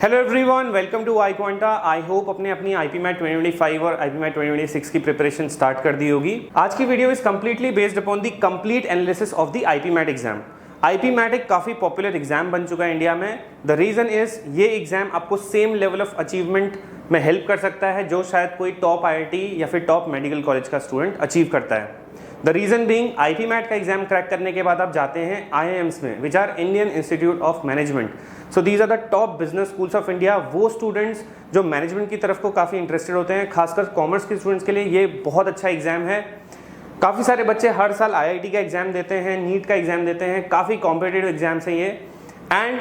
Hello everyone, welcome to iQuanta. I hope अपने अपनी IP mat 2025 और IP mat 2026 की प्रिपरेशन स्टार्ट कर दी होगी। आज की video is completely based upon the complete analysis of the IPMAT exam. IPMAT एक काफी पॉपुलर एग्जाम बन चुका है इंडिया में। द रीजन इज ये एग्जाम आपको सेम लेवल ऑफ अचीवमेंट में हेल्प कर सकता है जो शायद कोई टॉप आईआईटी या फिर टॉप मेडिकल कॉलेज का स्टूडेंट अचीव करता है। The reason being IPMAT का एग्जाम क्रैक करने के बाद आप जाते हैं आईआईएम्स में, which are Indian Institute of Management. So these are the top business schools of India. वो स्टूडेंट्स जो मैनेजमेंट की तरफ को काफ़ी इंटरेस्टेड होते हैं, खासकर कॉमर्स के स्टूडेंट्स के लिए ये बहुत अच्छा एग्जाम है। काफ़ी सारे बच्चे हर साल आईआईटी का एग्जाम देते हैं, नीट का एग्जाम देते हैं, काफ़ी कॉम्पिटिटिव एग्जाम्स हैं ये। एंड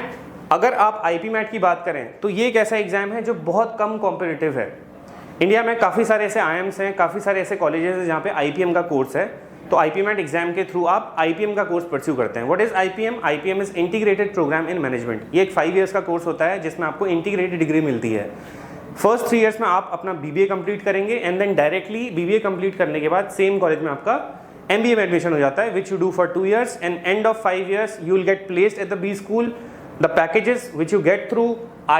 अगर आप आईपी मैट की बात करें तो ये एक ऐसा एग्जाम है जो बहुत कम कॉम्पिटिटिव है। इंडिया में काफ़ी सारे ऐसे आईएम्स हैं, काफ़ी सारे ऐसे कॉलेजेस हैं जहाँ पे आईपीएम का कोर्स है। तो आईपी मैट एग्जाम के थ्रू आप आईपीएम का कोर्स परस्यू करते हैं। What is IPM? IPM is integrated programme in management. ये एक 5 इयर्स का कोर्स होता है जिसमें आपको इंटीग्रेटेड डिग्री मिलती है। फर्स्ट 3 इयर्स में आप अपना बीबीए कंप्लीट करेंगे and then directly BBA complete करने के बाद सेम कॉलेज में आपका एमबीए में एडमिशन हो जाता है, which you do for 2 years and end of 5 years you will get placed at the B school. The packages which you get through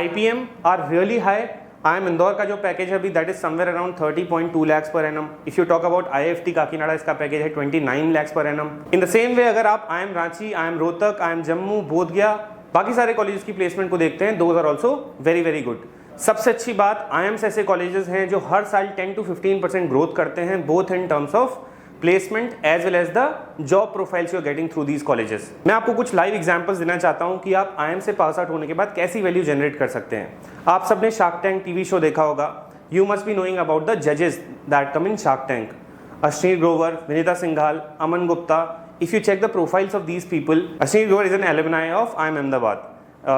IPM are really high. IIM Indore का जो package है अभी that is somewhere around 30.2 lakhs per annum. If you talk about IIFT Kakinada, इसका package है 29 lakhs per annum. In the same way अगर आप IIM Ranchi, IIM Rohtak, IIM Jammu, Bodhgaya, बाकी सारे कॉलेजेस की प्लेसमेंट को देखते हैं, those are also very very good. सबसे अच्छी बात IIMs ऐसे कॉलेजेस हैं जो हर साल 10 to 15% ग्रोथ करते हैं, both in terms of placement as well as the job profiles you are getting through these colleges. मैं आपको कुछ लाइव एग्जांपल्स देना चाहता हूं कि आप आईएम से पास आउट होने के बाद कैसी वैल्यू जनरेट कर सकते हैं। आप सबने शार्क टैंक टीवी शो देखा होगा। You must be knowing about the जजेस that come in Shark Tank. Ashwini Grover, Vinita Singhal, Aman Gupta. If you check the profiles of these people, Ashwini Grover is an alumni of IIM Ahmedabad.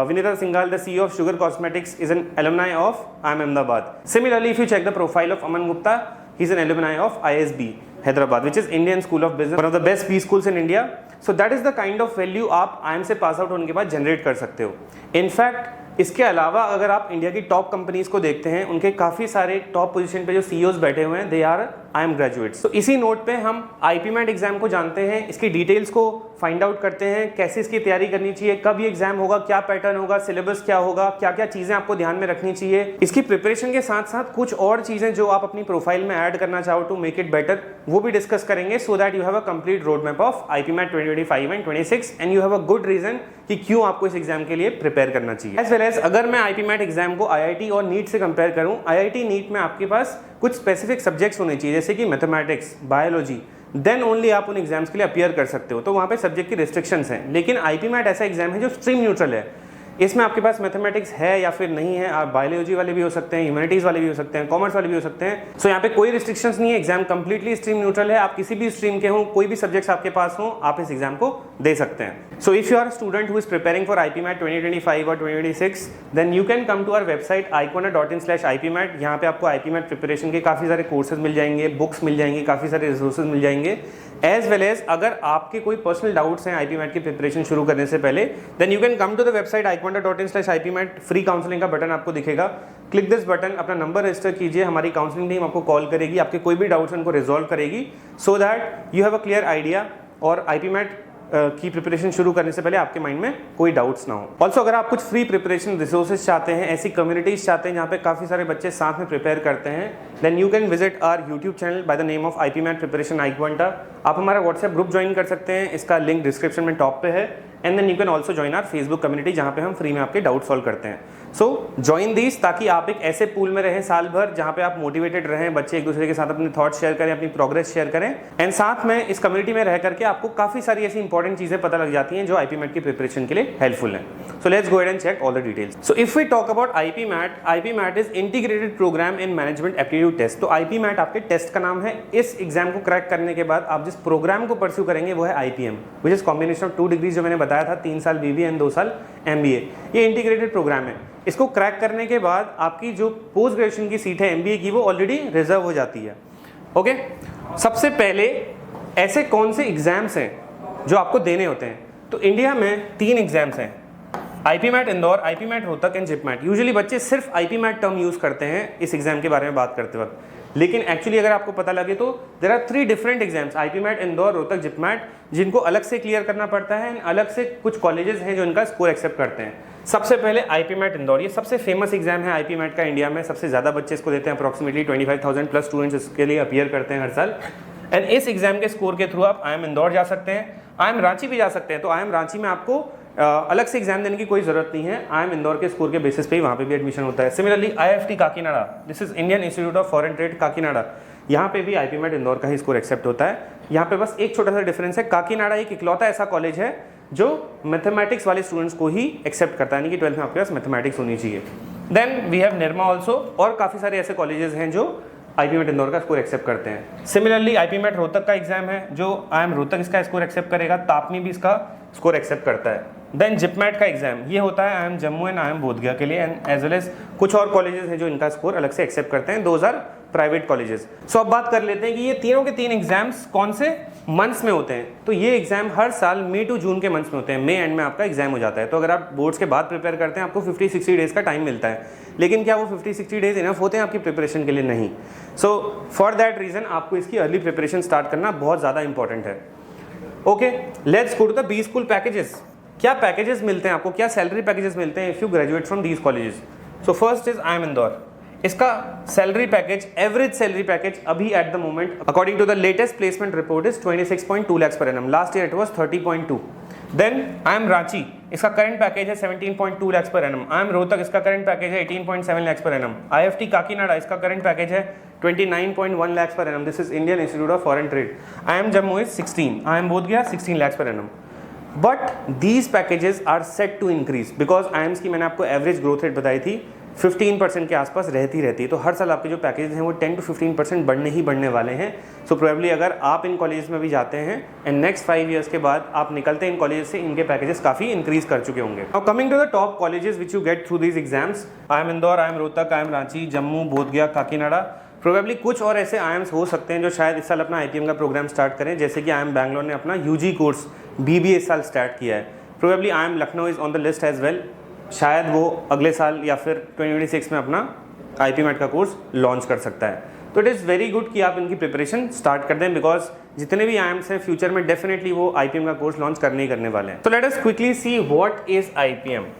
Vinita Singhal, the CEO of Sugar Cosmetics, is an alumni of IIM Ahmedabad. Similarly, if you check the profile of Aman Gupta, he is an alumni of ISB Hyderabad, which is Indian School of Business, one of the best B schools in India. So that is the kind of value आप IIM से pass out होने के बाद generate कर सकते हो। In fact इसके अलावा अगर आप इंडिया की टॉप कंपनीज को देखते हैं, उनके काफ़ी सारे टॉप पोजीशन पे जो सीईओज बैठे हुए हैं, दे आर IIM ग्रेजुएट्स। तो इसी नोट पे हम आईपी मैट एग्जाम को जानते हैं, इसकी डिटेल्स को फाइंड आउट करते हैं, कैसे इसकी तैयारी करनी चाहिए, कब ये एग्जाम होगा, क्या पैटर्न होगा, सिलेबस क्या होगा, क्या क्या चीज़ें आपको ध्यान में रखनी चाहिए। इसकी प्रिपरेशन के साथ साथ कुछ और चीज़ें जो आप अपनी प्रोफाइल में ऐड करना चाहो टू मेक इट बेटर, वो भी डिस्कस करेंगे, so that you have a complete road map of IP mat 2025 and 26 and you have a good reason कि क्यों आपको इस एग्जाम के लिए प्रिपेयर करना चाहिए। एज वेल एज अगर मैं आईपी मैट एग्जाम को आईआईटी और नीट से कंपेयर करूं, आईआईटी नीट में आपके पास कुछ स्पेसिफिक सब्जेक्ट्स होने चाहिए जैसे कि मैथमेटिक्स, बायोलॉजी, देन ओनली आप उन एग्जाम्स के लिए अपीयर कर सकते हो। तो वहाँ पे सब्जेक्ट की रिस्ट्रिक्शंस हैं। लेकिन आईपी मैट ऐसा एग्जाम है जो स्ट्रीम न्यूट्रल है। इसमें आपके पास मैथमेटिक्स है या फिर नहीं है, आप बायोलॉजी वाले भी हो सकते हैं, ह्यूमैनिटीज वाले भी हो सकते हैं, कॉमर्स वाले भी हो सकते हैं। सो यहाँ पे कोई रिस्ट्रिक्शंस नहीं है, एग्जाम कंप्लीटली स्ट्रीम न्यूट्रल है। आप किसी भी स्ट्रीम के हो, कोई भी सब्जेक्ट्स आपके पास हो, आप इस एग्जाम को दे सकते हैं। So if you are student who is preparing for IPMAT 2025 और 2026, then you can come to our website iquanta.in/ipmat। यहाँ पे आपको आईपी मैट प्रिपरेशन के काफ़ी सारे कोर्सेज मिल जाएंगे, बुक्स मिल जाएंगी, काफ़ी सारे रिसोर्सेज मिल जाएंगे। एज वेल एज अगर आपके कोई पर्सनल डाउट्स हैं आईपी मैट की प्रिपरेशन शुरू करने से पहले, then you can come to the website iquanta.in/ipmat। Free counselling का बटन आपको दिखेगा, क्लिक दिस बटन, अपना नंबर रजिस्टर कीजिए, हमारी काउंसलिंग टीम आपको कॉल करेगी, आपके कोई भी डाउट्स उनको रिजॉल्व करेगी, सो that you have a clear idea और आईपी मैट की प्रिपरेशन शुरू करने से पहले आपके माइंड में कोई डाउट्स ना हो। ऑल्सो अगर आप कुछ फ्री प्रिपरेशन रिसोर्सेज चाहते हैं, ऐसी कम्युनिटीज चाहते हैं जहाँ पे काफ़ी सारे बच्चे साथ में प्रिपेयर करते हैं, then you can visit our YouTube channel by the name of IP mat preparation iQuanta. आप हमारा व्हाट्सएप ग्रुप ज्वाइन कर सकते हैं, इसका लिंक डिस्क्रिप्शन में टॉप पे है। And then you can also join our Facebook community जहाँ पे हम फ्री में आपके डाउट सॉल्व करते हैं। सो ज्वाइन दीज ताकि आप एक ऐसे पूल में रहें साल भर जहाँ पे आप मोटिवेटेड रहें, बच्चे एक दूसरे के साथ अपने थॉट्स शेयर करें, अपनी प्रोग्रेस शेयर करें। एंड साथ में इस कम्युनिटी में रह करके आपको काफ़ी सारी ऐसी इंपॉर्टेंट चीज़ें पता लग जाती हैं जो आईपी मैट की प्रिपरेशन के लिए हेल्पफुल हैं। So let's go ahead and check all the details. So if we talk about IPMAT is integrated programme in management aptitude test. तो आईपी मैट आपके टेस्ट का नाम है। इस एग्जाम को क्रैक करने के बाद आप जिस प्रोग्राम को परस्यू करेंगे वो है IPM, which is combination of 2 degrees जो मैंने बताया था, 3 साल बीबीए एंड 2 साल एमबीए। ये इंटीग्रेटेड प्रोग्राम है। इसको क्रैक करने के बाद आपकी जो पोस्ट ग्रेजुएशन की सीट है एमबीए की, वो ऑलरेडी रिजर्व हो जाती है। ओके, सबसे पहले ऐसे कौन से एग्जाम्स हैं जो आपको देने होते हैं? तो इंडिया में 3 एग्जाम्स हैं, IP mat Indore, IPMAT Rohtak and JIPMAT. Usually बच्चे सिर्फ आईपी मैट टर्म यूज करते हैं इस एग्जाम के बारे में बात करते वक्त। लेकिन एक्चुअली अगर आपको पता लगे तो there are 3 different exams, IP mat, Indore, Rohtak, JIPMAT, जिनको अलग से क्लियर करना पड़ता है एंड अलग से कुछ कॉलेजेस हैं जो इनका स्कोर एक्सेप्ट करते हैं। सबसे पहले आईपी मैट इंदौर, ये सबसे फेमस एग्जाम है आईपी मैट का इंडिया में, सबसे ज़्यादा बच्चे इसको देते हैं, अप्रॉक्सीमेटली 25,000 प्लस स्टूडेंट्स इसके लिए अपीयर करते हैं हर साल। एंड इस एग्जाम के स्कोर के थ्रू आप IIM इंदौर जा सकते हैं, IIM रांची भी जा सकते हैं। तो IIM रांची में आपको अलग से एग्जाम देने की कोई जरूरत नहीं है, IIM इंदौर के स्कोर के बेसिस पे ही वहाँ पे भी एडमिशन होता है। Similarly IFT Kakinada, this is Indian Institute of Foreign trade Kakinada, यहाँ पे भी आईपी मैट इंदौर का ही स्कोर एक्सेप्ट होता है। यहाँ पे बस एक छोटा सा डिफरेंस है, काकीनाडा एक इकलौता ऐसा कॉलेज है जो मैथमेटिक्स वाले स्टूडेंट्स को ही एक्सेप्ट करता है, यानी कि 12th में आपके पास मैथमेटिक्स होनी चाहिए। Then we have Nirma also, और काफ़ी सारे ऐसे कॉलेजेस हैं जो आईपी मैट इंदौर का स्कोर एक्सेप्ट करते हैं। सिमिलरली आईपी मैट रोहतक का एग्जाम है, जो IIM रोहतक इसका स्कोर एक्सेप्ट करेगा, तापनी भी इसका स्कोर एक्सेप्ट करता है। देन जिपमैट का एग्जाम ये होता है IIM Jammu and IIM Bodh Gaya के लिए, एंड एज वेल एज कुछ और कॉलेजेस हैं जो इनका स्कोर अलग से एक्सेप्ट करते हैं, 2 प्राइवेट कॉलेजेस। सो अब बात कर लेते हैं कि ये तीनों के 3 एग्जाम्स कौन से मंथ्स में होते हैं। तो ये एग्जाम हर साल मई टू जून के मंथ्स में होते हैं, मई एंड में आपका एग्जाम हो जाता है। तो अगर आप बोर्ड्स के बाद प्रिपेयर करते हैं आपको 50-60 डेज का टाइम मिलता है, लेकिन क्या वो 50-60 डेज इनफ होते हैं आपकी प्रिपरेशन के लिए? नहीं। सो फॉर दैट रीजन आपको इसकी अर्ली प्रिपरेशन स्टार्ट करना बहुत ज़्यादा इंपॉर्टेंट है। Okay, let's go to the B school packages. क्या पैकेजेस मिलते हैं आपको, क्या सैलरी पैकेजेस मिलते हैं if you graduate from these colleges? So first is IIM Indore, इसका salary package, average salary package अभी at the moment according to the latest placement report is 26.2 lakhs per annum, last year it was 30.2। Then IIM Ranchi, इसका current package है 17.2 lakhs per annum। IIM Rohtak, इसका current package है 18.7 lakhs per annum। IFT Kakinada, इसका current package है 29.1 lakhs per annum, this is Indian Institute of Foreign Trade. IIM Jammu is 16, IIM Bodh Gaya 16 lakhs per annum। But these packages are set to increase because IIMs की मैंने आपको average growth rate बताई थी 15% के आसपास रहती है। तो हर साल आपके जो पैकेज हैं वो 10 to 15% बढ़ने वाले हैं। सो प्रोबेबली अगर आप इन कॉलेज में भी जाते हैं एंड नेक्स्ट 5 ईयर्स के बाद आप निकलते हैं इन कॉलेज से, इनके पैकेजेस काफ़ी इंक्रीज कर चुके होंगे। Now coming to the top colleges which you get through these exams, IIM Indore, IIM Rohtak, IIM Ranchi, Jammu, Bodh Gaya, Kakinada. Probably कुछ और ऐसे IIMs हो सकते हैं जो शायद इस साल अपना IPM का प्रोग्राम स्टार्ट करें, जैसे कि IIM बैंगलोर ने अपना UG कोर्स BBA इस साल स्टार्ट किया है। Probably IIM Lucknow is on the list as well, शायद वो अगले साल या फिर 2026 में अपना IP मैट का कोर्स लॉन्च कर सकता है। तो इट इज़ वेरी गुड कि आप इनकी प्रिपरेशन स्टार्ट कर दें, बिकॉज जितने भी IIMs हैं फ्यूचर में डेफिनेटली वो IPM का कोर्स लॉन्च करने ही करने वाले हैं। तो let us quickly see what is IPM।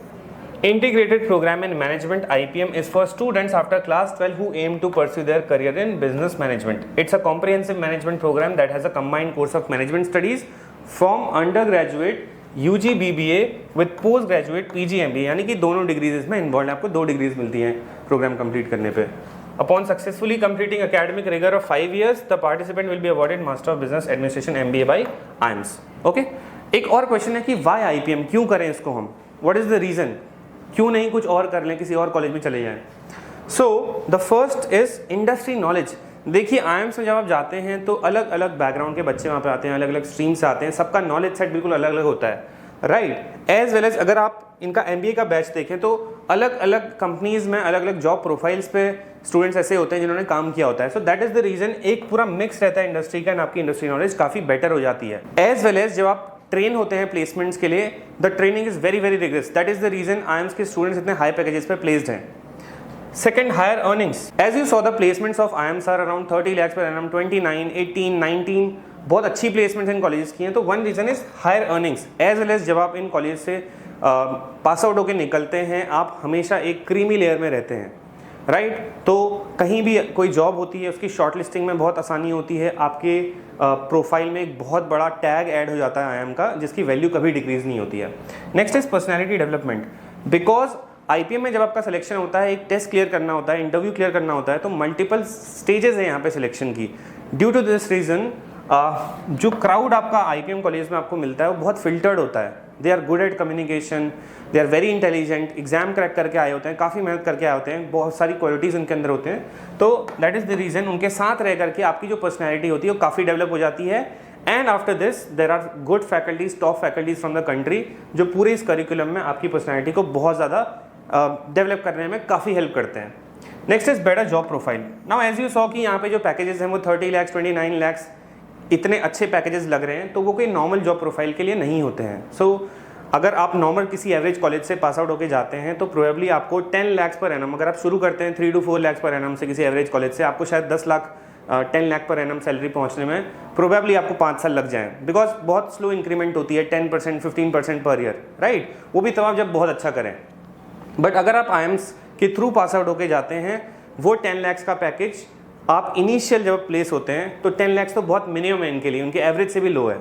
Integrated Program in Management IPM is for students after class 12 who aim to pursue their career in business management. It's a comprehensive management program that has a combined course of management studies from undergraduate UG BBA with postgraduate PG MBA, यानी कि दोनों degrees इसमें involve है। आपको 2 degrees मिलती हैं programme complete करने पे। Upon successfully completing academic rigor of 5 years, the participant will be awarded Master of Business Administration MBA by IIMs. Okay? एक और क्वेश्चन है कि why IPM, क्यों करें इसको हम? What is the reason? क्यों नहीं कुछ और कर लें, किसी और कॉलेज में चले जाएं? So the first is industry knowledge. देखिए IIMs में जब आप जाते हैं तो अलग अलग बैकग्राउंड के बच्चे वहाँ पे आते हैं, अलग अलग स्ट्रीम से आते हैं, सबका नॉलेज सेट बिल्कुल अलग अलग होता है, राइट? एज वेल एज अगर आप इनका MBA का बैच देखें तो अलग अलग कंपनीज में अलग अलग जॉब प्रोफाइल्स पे स्टूडेंट्स ऐसे होते हैं जिन्होंने काम किया होता है। So that is the reason एक पूरा मिक्स रहता है इंडस्ट्री का, एंड आपकी इंडस्ट्री नॉलेज काफ़ी बेटर हो जाती है। एज वेल एज जब आप ट्रेन होते हैं प्लेसमेंट्स के लिए, the training is very very rigorous, that is the reason IIMs के स्टूडेंट्स इतने हाई पैकेजेस पे प्लेस्ड हैं। Second, higher earnings. As you saw the placements of IIMs are around 30 lakhs per annum, 29, 18, 19, बहुत अच्छी placements इन colleges की हैं। तो one reason is higher earnings. As well as जब आप इन कॉलेज से पास आउट होकर निकलते हैं आप हमेशा एक क्रीमी लेयर में रहते हैं, राइट? तो कहीं भी कोई जॉब होती है उसकी शॉर्ट लिस्टिंग में बहुत आसानी होती है, आपके प्रोफाइल में एक बहुत बड़ा टैग ऐड हो जाता है IIM का, जिसकी वैल्यू कभी डिक्रीज नहीं होती है। Next is personality development. Because IPM में जब आपका सिलेक्शन होता है, एक टेस्ट क्लियर करना होता है, इंटरव्यू क्लियर करना होता है, तो मल्टीपल स्टेजेस हैं यहाँ पे सिलेक्शन की। ड्यू टू दिस रीजन जो क्राउड आपका IPM कॉलेज में आपको मिलता है वो बहुत फिल्टर्ड होता है। They are good at communication, they are very intelligent, exam crack करके आए होते हैं, काफ़ी मेहनत करके आए होते हैं, बहुत सारी क्वालिटीज़ उनके अंदर होते हैं। तो दैट इज़ द रीज़न उनके साथ रह करके आपकी जो पर्सनैलिटी होती है वो काफ़ी डेवलप हो जाती है। And after this there are good faculties, top faculties from the country, जो पूरे इस करिकुलम में आपकी पर्सनैलिटी को बहुत ज़्यादा डेवलप करने में काफ़ी हेल्प करते हैं। Next is better job profile. Now as you saw कि यहाँ पे जो पैकेजेस हैं वो 30 lakhs, 29 lakhs, इतने अच्छे पैकेजेस लग रहे हैं, तो वो कोई नॉर्मल जॉब प्रोफाइल के लिए नहीं होते हैं। सो अगर आप नॉर्मल किसी एवरेज कॉलेज से पास आउट होकर जाते हैं तो प्रोबेबली आपको 10 लाख पर एनम, अगर आप शुरू करते हैं 3 to 4 लाख पर एनम से किसी एवरेज कॉलेज से, आपको शायद 10 लाख पर एनम सैलरी पहुंचने में प्रोबेबली आपको 5 साल लग जाएं, बिकॉज बहुत स्लो इंक्रीमेंट होती है, 10% 15% पर ईयर, राइट। वो भी तब आप जब बहुत अच्छा करें। बट अगर आप आईएम्स के थ्रू पास आउट होकर जाते हैं, वो 10 लाख का पैकेज आप इनिशियल जब प्लेस होते हैं तो 10 लाख तो बहुत मिनिमम है इनके लिए, उनके एवरेज से भी लो है।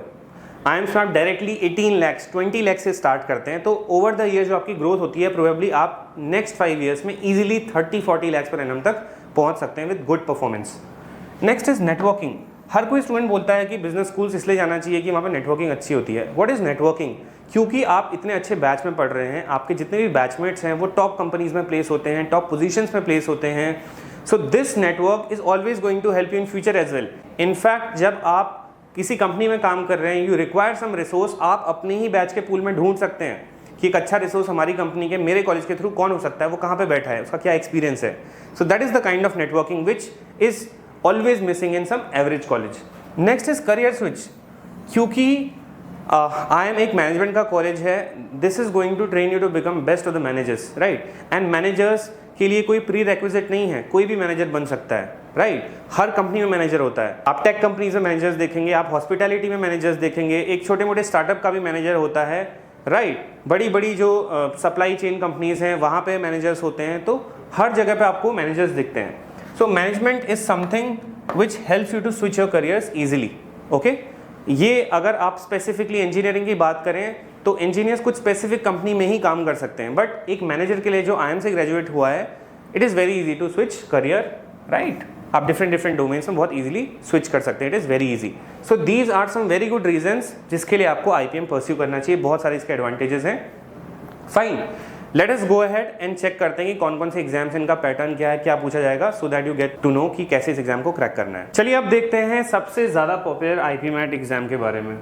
आईएम्स में आप डायरेक्टली 18 लाख 20 लाख से स्टार्ट करते हैं, तो ओवर द ईयर जो आपकी ग्रोथ होती है प्रोबेबली आप नेक्स्ट 5 ईयर्स में इजीली 30-40 लाख पर एनम तक पहुंच सकते हैं with good performance. Next is networking. हर कोई स्टूडेंट बोलता है कि बिजनेस स्कूल्स इसलिए जाना चाहिए कि वहाँ पे नेटवर्किंग अच्छी होती है। What is networking? क्योंकि आप इतने अच्छे बैच में पढ़ रहे हैं, आपके जितने भी बैचमेट्स हैं वो टॉप कंपनीज में प्लेस होते हैं, टॉप पोजीशंस में प्लेस होते हैं। So this network is always going to help you in future as well. In fact जब आप किसी कंपनी में काम कर रहे हैं, यू रिक्वायर सम रिसोर्स, आप अपने ही बैच के पूल में ढूंढ सकते हैं कि एक अच्छा रिसोर्स हमारी कंपनी के, मेरे कॉलेज के थ्रू कौन हो सकता है, वो कहाँ पे बैठा है, उसका क्या एक्सपीरियंस है। So that is the kind of networking which is always missing in some average college. Next is career switch. क्योंकि IIM एक मैनेजमेंट का कॉलेज है, this is going to train you to become best of the managers, right. And managers के लिए कोई pre requisite नहीं है, कोई भी मैनेजर बन सकता है, राइट। हर कंपनी में मैनेजर होता है। आप टेक कंपनीज में मैनेजर्स देखेंगे, आप हॉस्पिटैलिटी में मैनेजर्स देखेंगे, एक छोटे मोटे स्टार्टअप का भी मैनेजर होता है, राइट। बड़ी बड़ी जो सप्लाई चेन कंपनीज हैं वहाँ पे मैनेजर्स होते हैं, तो हर जगह पे आपको मैनेजर्स दिखते हैं। So management is something which helps you to switch your careers easily, okay. ये अगर आप स्पेसिफिकली इंजीनियरिंग की बात करें तो इंजीनियर्स कुछ स्पेसिफिक कंपनी में ही काम कर सकते हैं, बट एक मैनेजर के लिए जो IIM से ग्रेजुएट हुआ है, it is very easy to switch career, right. आप डिफरेंट डोमेन्स में बहुत इजीली स्विच कर सकते हैं, it is very easy. So these are some very good reasons जिसके लिए आपको IPM परस्यू करना चाहिए। बहुत सारे इसके एडवांटेजेस हैं। Fine, let us go ahead and check करते हैं कि कौन कौन से एग्जाम्स, इनका पैटर्न क्या है, क्या पूछा जाएगा, so that you get to know कि कैसे इस एग्जाम को क्रैक करना है। चलिए अब देखते हैं सबसे ज़्यादा पॉपुलर IPMAT एग्जाम के बारे में,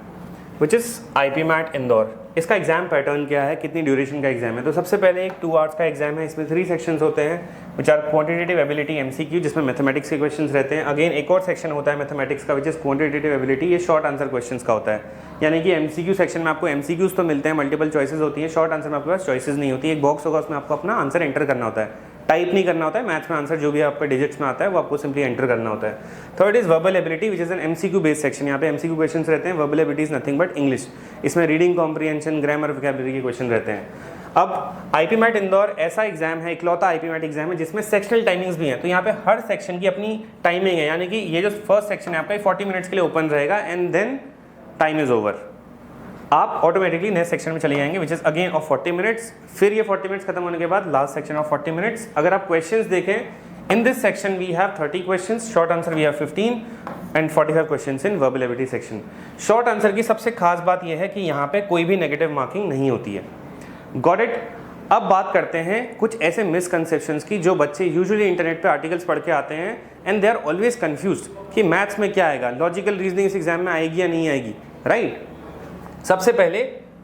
विच इज़ IPMAT इंदौर। इसका एग्जाम पैटर्न क्या है, कितनी ड्यूरेशन का एग्जाम है। तो सबसे पहले एक 2 आवर्स का एग्जाम है, इसमें 3 सेक्शंस होते हैं, which are quantitative ability MCQ, जिसमें मैथमेटिक्स के क्वेश्चंस रहते हैं। अगेन एक और सेक्शन होता है मैथमेटिक्स का, विच इज क्वांटिटेटिव एबिलिटी, ये शॉर्ट आंसर क्वेश्चंस का होता है। यानी कि MCQ सेक्शन में आपको MCQs तो मिलते हैं, मल्टीपल चॉइसेस होती है, शॉर्ट आंसर में आपके पास चॉइसेस नहीं होती। एक बॉक्स होगा, उसमें आपको अपना आंसर एंटर करना होता है, टाइप नहीं करना होता है। मैथ्स में आंसर जो भी आपके डिजिट्स में आता है वो आपको सिंपली एंटर करना होता है। Third is verbal ability, which is an MCQ based section. यहाँ पे MCQ क्वेश्चंस रहते हैं, verbal ability is nothing but English. इसमें रीडिंग कॉम्प्रिहेंशन, ग्रामर, वोकैबुलरी के क्वेश्चन रहते हैं। अब IPMAT इंदौर ऐसा एग्जाम है, इकलौता IPMAT एग्जाम है जिसमें सेक्शनल टाइमिंग्स भी हैं। तो यहाँ पे हर सेक्शन की अपनी टाइमिंग है, यानी कि ये जो फर्स्ट सेक्शन है आपका 40 मिनट्स के लिए ओपन रहेगा and then time is over. आप ऑटोमेटिकली नेक्स्ट सेक्शन में चले जाएंगे, which is again of 40 minutes. फिर ये 40 मिनट्स खत्म होने के बाद लास्ट सेक्शन ऑफ 40 मिनट्स। अगर आप क्वेश्चंस देखें, in this section we have 30 questions, short answer we have 15 and 45 questions in verbal ability section. Short answer की सबसे खास बात यह है कि यहाँ पे कोई भी नेगेटिव मार्किंग नहीं होती है। Got it. अब बात करते हैं कुछ ऐसे मिसकंसेप्शंस की जो बच्चे यूजुअली इंटरनेट पे आर्टिकल्स पढ़ के आते हैं and they are always confused कि मैथ्स में क्या आएगा, लॉजिकल रीजनिंग इस एग्जाम में आएगी या नहीं आएगी, राइट। सबसे पहले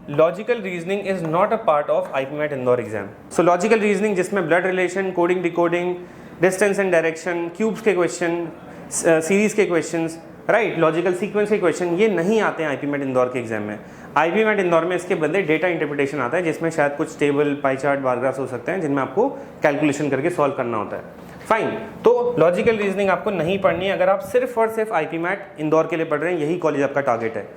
logical reasoning is not a part of IPMAT Indore exam. So logical reasoning जिसमें blood relation, coding, decoding, distance and direction, cubes के क्वेश्चन, सीरीज के क्वेश्चंस, राइट, लॉजिकल सीक्वेंस के क्वेश्चन, ये नहीं आते हैं IPMAT इंदौर के एग्जाम में। IPMAT इंदौर में इसके बदले डेटा इंटरप्रिटेशन आता है, जिसमें शायद कुछ टेबल, पाई चार्ट, बार ग्राफ्स हो सकते हैं जिनमें आपको कैलकुलेशन करके सॉल्व करना होता है। फाइन, तो लॉजिकल रीजनिंग आपको नहीं पढ़नी है अगर आप सिर्फ और सिर्फ IPMAT इंदौर के लिए पढ़ रहे हैं, यही कॉलेज आपका टारगेट है।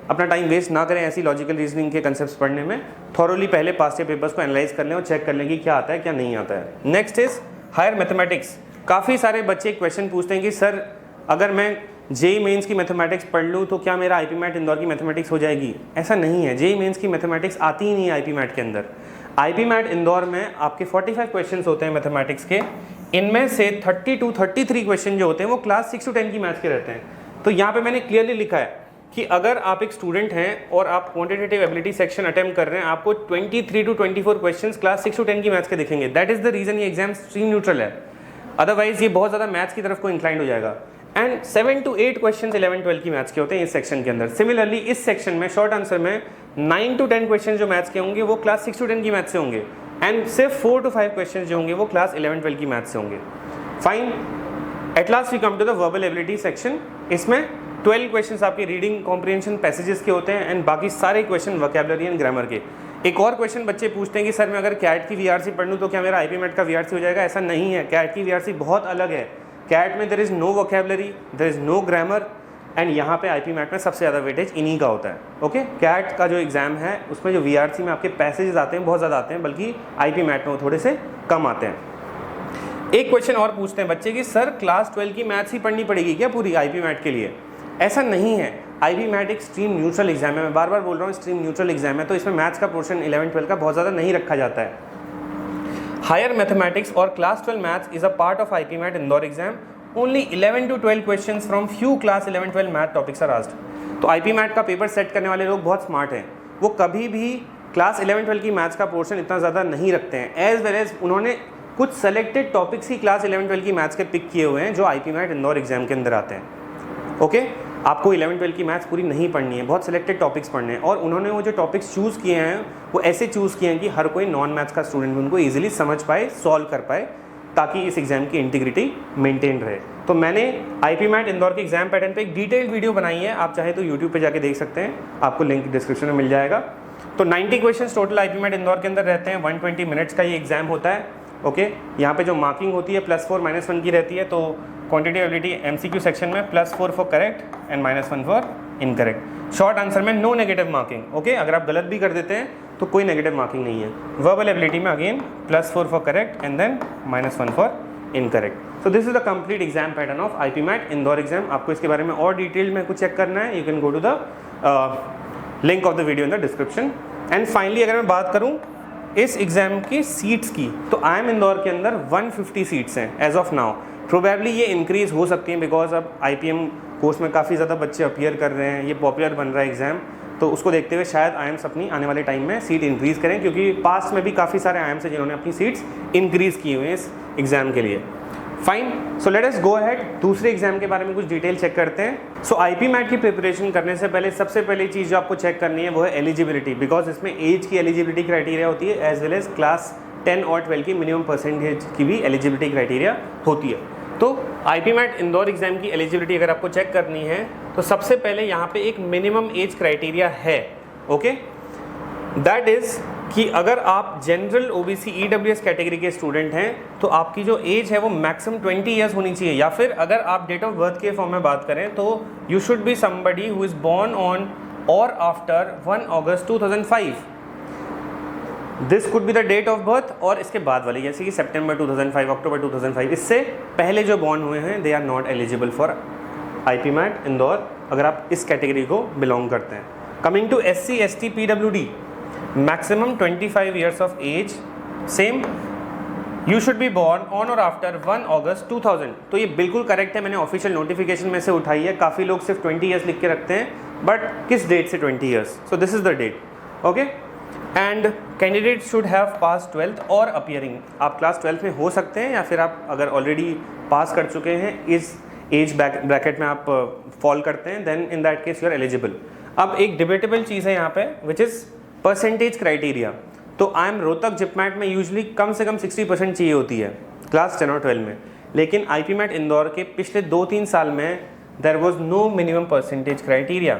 अपना टाइम वेस्ट ना करें ऐसी लॉजिकल रीजनिंग के कंसेप्ट्स पढ़ने में। थॉरोली पहले पास्ट ईयर पेपर्स को एनालाइज कर लें और चेक कर लें कि क्या आता है क्या नहीं आता है। Next is higher mathematics. काफ़ी सारे बच्चे क्वेश्चन पूछते हैं कि सर अगर मैं JEE मेंस की मैथमेटिक्स पढ़ लूँ तो क्या मेरा IPMAT इंदौर की मैथमेटिक्स हो जाएगी। ऐसा नहीं है, JEE मेंस की मैथमेटिक्स आती ही नहीं है IPMAT के अंदर। IPMAT इंदौर में आपके 45 क्वेश्चन होते हैं मैथमेटिक्स के, इनमें से 30 to 33 क्वेश्चन जो होते हैं वो क्लास 6 to 10 की मैथ्स के रहते हैं। तो यहाँ पे मैंने क्लियरली लिखा है कि अगर आप एक स्टूडेंट हैं और आप क्वांटिटेटिव एबिलिटी सेक्शन अटेम्प्ट कर रहे हैं, आपको 23 to 24 क्वेश्चंस क्लास 6 to 10 की मैथ्स के दिखेंगे। दैट इज द रीजन ये एग्जाम स्ट्रीम न्यूट्रल है, अदरवाइज ये बहुत ज़्यादा मैथ्स की तरफ को इंक्लाइंड हो जाएगा। एंड 7 to 8 क्वेश्चन 11-12 की मैथ्स के होते हैं इस सेक्शन के अंदर। सिमिलरली इस सेक्शन में शॉर्ट आंसर में 9 to 10 क्वेश्चन जो मैथ्स के होंगे वो क्लास 6 to 10 की मैथ्स से होंगे, एंड सिर्फ 4 to 5 क्वेश्चन जो होंगे वो क्लास 11-12 की मैथ्स से होंगे। Fine, at last we come to the verbal ability section. इसमें 12 क्वेश्चंस आपके रीडिंग कॉम्प्रिहेंशन पैसेजेस के होते हैं एंड बाकी सारे क्वेश्चन वोकैबुलरी एंड ग्रामर के। एक और क्वेश्चन बच्चे पूछते हैं कि सर मैं अगर कैट की वीआरसी पढ़ लूँ तो क्या मेरा आईपी मैट का वीआरसी हो जाएगा? ऐसा नहीं है, कैट की वीआरसी बहुत अलग है। कैट में there is no vocabulary, there is no grammar, and यहाँ पे आईपी मैट में सबसे ज़्यादा वेटेज इन्हीं का होता है। ओके, कैट का जो एग्ज़ाम है उसमें जो वीआरसी में आपके पैसेजेस आते हैं बहुत ज़्यादा आते हैं, बल्कि आईपी मैट में वो थोड़े से कम आते हैं। एक क्वेश्चन और पूछते हैं बच्चे कि सर क्लास 12 की मैथ्स ही पढ़नी पड़ेगी क्या पूरी आईपी मैट के लिए? ऐसा नहीं है। आईपी मैट एक स्ट्रीम न्यूट्रल एग्जाम है, मैं बार बार बोल रहा हूँ स्ट्रीम न्यूट्रल एग्जाम है, तो इसमें मैथ्स का पोर्शन 11-12 का बहुत ज़्यादा नहीं रखा जाता है। हायर मैथमेटिक्स और class 12 maths is a part of IP mat Indore exam. Only 11 to 12 questions from few class 11-12 math topics are asked. तो आईपी मैट का पेपर सेट करने वाले लोग बहुत स्मार्ट हैं, वो कभी भी क्लास 11-12 की मैथ्स का पोर्शन इतना ज़्यादा नहीं रखते हैं। एज वेल एज उन्होंने कुछ सेलेक्टेड टॉपिक्स ही क्लास 11-12 की मैथ्स के पिक किए हुए हैं जो आईपी मैट इंदौर एग्जाम के अंदर आते हैं। ओके, आपको 11-12 की मैथ्स पूरी नहीं पढ़नी है, बहुत सेलेक्टेड टॉपिक्स पढ़ने हैं, और उन्होंने वो जो टॉपिक्स चूज़ किए हैं वो ऐसे चूज़ किए हैं कि हर कोई नॉन मैथ्स का स्टूडेंट भी उनको ईजिली समझ पाए, सॉल्व कर पाए, ताकि इस एग्जाम की इंटीग्रिटी मेंटेन रहे। तो मैंने आईपी मैट इंदौर के एग्जाम पैटर्न पे एक डिटेल्ड वीडियो बनाई है, आप चाहे तो यूट्यूब पे जाके देख सकते हैं, आपको लिंक डिस्क्रिप्शन में मिल जाएगा। तो 90 question total IP mat Indore के अंदर रहते हैं, 120 मिनट्स का ये एग्जाम होता है। ओके, यहाँ पे जो मार्किंग होती है +4 -1 की रहती है। तो क्वांटिटी एबिलिटी MCQ सेक्शन में +4 for correct and -1 for incorrect. Short answer में नो नेगेटिव मार्किंग। ओके, अगर आप गलत भी कर देते हैं तो कोई नेगेटिव मार्किंग नहीं है। वर्बल एबिलिटी में again +4 for correct and then -1 for incorrect. So this is the complete exam pattern of IP mat Indore exam. आपको इसके बारे में और डिटेल में कुछ चेक करना है, you can go to the link of the video in the description. And finally अगर मैं बात करूँ इस एग्जाम की सीट्स की, तो IIM इंदौर के अंदर 150 सीट्स हैं एज ऑफ नाउ। प्रोबेबली ये इंक्रीज़ हो सकती हैं बिकॉज अब IPM कोर्स में काफ़ी ज़्यादा बच्चे अपीयर कर रहे हैं, ये पॉपुलर बन रहा है एग्ज़ाम, तो उसको देखते हुए शायद IIMs अपनी आने वाले टाइम में सीट इंक्रीज़ करें, क्योंकि पास्ट में भी काफ़ी सारे IIMs हैं जिन्होंने अपनी सीट्स इंक्रीज़ की हुई हैं इस एग्ज़ाम के लिए। Fine, so let us go ahead, दूसरे एग्जाम के बारे में कुछ डिटेल चेक करते हैं। सो आईपी मैट की प्रिपरेशन करने से पहले सबसे पहली चीज़ जो आपको चेक करनी है वो है एलिजिबिलिटी, बिकॉज इसमें एज की एलिजिबिलिटी क्राइटेरिया होती है, एज वेल एज क्लास 10 और 12 की मिनिमम परसेंटेज की भी एलिजिबिलिटी क्राइटेरिया होती है। तो आईपी मैट इंदौर एग्जाम की एलिजिबिलिटी अगर आपको चेक करनी है तो सबसे पहले यहाँ पे एक मिनिमम एज क्राइटेरिया है। ओके, दैट इज़ कि अगर आप जनरल OBC EWS कैटेगरी के स्टूडेंट हैं तो आपकी जो एज है वो मैक्सिमम 20 ईयर्स होनी चाहिए, या फिर अगर आप डेट ऑफ बर्थ के फॉर्म में बात करें तो you should be somebody who is born on और after 1 August 2005। This could be the date of birth, और इसके बाद वाली जैसे कि सितंबर 2005, अक्टूबर 2005, इससे पहले जो बॉर्न हुए हैं they are not eligible for IP mat Indore, अगर आप इस कैटेगरी को बिलोंग करते हैं। Coming to SC ST PWD, maximum 25 years of age, same you should be born on or after 1 August 2000। तो ये बिल्कुल करेक्ट है, मैंने ऑफिशियल नोटिफिकेशन में से उठाई है। काफ़ी लोग सिर्फ 20 ईयर्स लिख के रखते हैं, बट किस डेट से 20 years, so this is the date. Okay, and candidate should have pass 12th और अपियरिंग। आप क्लास 12th में हो सकते हैं, या फिर आप अगर ऑलरेडी पास कर चुके हैं, इस एज ब्रैकेट में आप फॉल करते हैं, then in that case you are eligible. अब एक डिबेटेबल चीज़ है यहाँ पे विच इज़ परसेंटेज क्राइटेरिया। तो IIM रोहतक जिपमैट में यूजली कम से कम 60% चाहिए होती है क्लास 10 और 12 में, लेकिन आईपी मैट इंदौर के पिछले 2-3 साल में there was no minimum percentage criteria,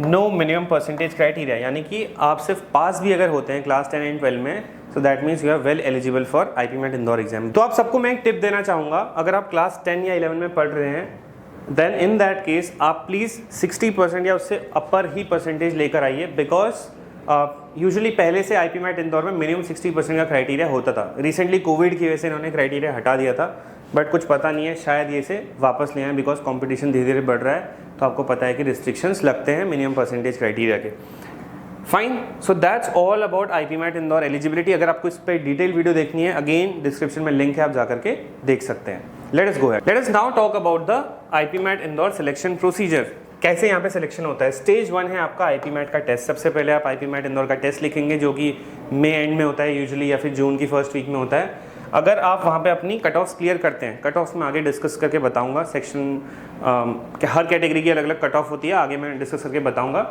no minimum percentage criteria, यानी कि आप सिर्फ पास भी अगर होते हैं क्लास 10 एंड 12 में, so that means you are well eligible for IP mat Indore exam. तो आप सबको मैं एक टिप देना चाहूँगा, अगर आप क्लास 10 या 11 में पढ़ रहे हैं, देन इन दैट केस आप प्लीज़ 60% या उससे अपर ही परसेंटेज लेकर आइए, बिकॉज यूजुअली पहले से आईपी मैट इंदौर में मिनिमम 60% का क्राइटेरिया होता था। रिसेंटली कोविड की वजह से इन्होंने क्राइटेरिया हटा दिया था, बट कुछ पता नहीं है, शायद ये से वापस ले आए, बिकॉज कंपटीशन धीरे धीरे बढ़ रहा है, तो आपको पता है कि रिस्ट्रिक्शंस लगते हैं मिनिमम परसेंटेज क्राइटेरिया के। Fine, so that's all about IP mat Indore eligibility. अगर आपको इस पर डिटेल वीडियो देखनी है, अगेन डिस्क्रिप्शन में लिंक है, आप जाकर के देख सकते हैं। Let us go ahead, let us now talk about the IP mat Indore selection procedure. कैसे यहाँ पे सिलेक्शन होता है? स्टेज 1 है आपका आईपी मैट का टेस्ट। सबसे पहले आप आईपी मैट इंदौर का टेस्ट लिखेंगे, जो कि मई एंड में होता है यूजुअली, या फिर जून की फर्स्ट वीक में होता है। अगर आप वहाँ पे अपनी कट ऑफ्स क्लियर करते हैं, कट ऑफ्स में आगे डिस्कस करके बताऊँगा, सेक्शन हर कैटेगरी की अलग अलग कट ऑफ होती है, आगे मैं डिस्कस करके बताऊँगा।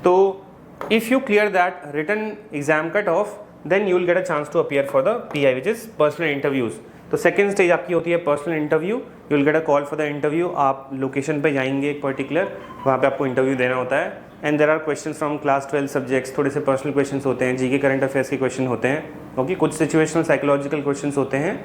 तो if you clear that written exam cut off, then you will get a chance to appear for the PI which is personal interviews. तो सेकेंड स्टेज आपकी होती है personal interview, you will get a call for the interview. आप location पे जाएंगे एक particular, वहाँ पे आपको इंटरव्यू देना होता है, and there are questions from class 12 subjects, थोड़े से पर्सनल क्वेश्चंस होते हैं, जीके करंट अफेयर्स के क्वेश्चन होते हैं, ओके, कुछ सिचुएशनल साइकोलॉजिकल क्वेश्चंस होते हैं,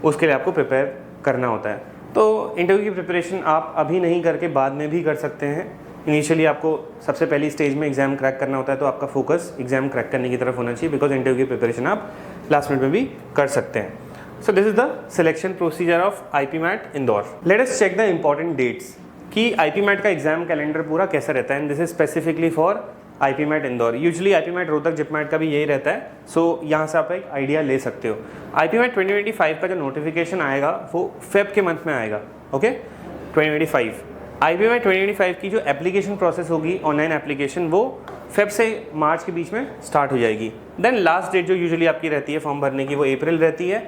उसके लिए आपको प्रिपेयर करना होता है। तो इंटरव्यू की प्रिपरेशन आप अभी नहीं करके बाद में भी कर सकते हैं। इनिशियली आपको सबसे पहली स्टेज में एग्जाम क्रैक करना होता है, तो आपका फोकस एग्जाम क्रैक करने की तरफ होना चाहिए, बिकॉज इंटरव्यू की प्रिपरेशन आप लास्ट मिनट में भी कर सकते हैं। So this is the selection procedure of IPMAT Indore. Let us check the important dates कि IPMAT का एग्जाम कैलेंडर पूरा कैसा रहता है, and this is specifically for IPMAT Indore. Usually IPMAT Rohtak JIPMAT का भी यही रहता है, सो यहाँ से आप एक आइडिया ले सकते हो। IPMAT 2025 का जो नोटिफिकेशन आएगा वो फेब के मंथ में आएगा, ओके, 2025। IPMAT 2025 की जो एप्लीकेशन प्रोसेस होगी, ऑनलाइन एप्लीकेशन, वो फेब से मार्च के बीच में स्टार्ट हो जाएगी। देन लास्ट डेट जो यूजुअली आपकी रहती है फॉर्म भरने की, वो अप्रैल रहती है।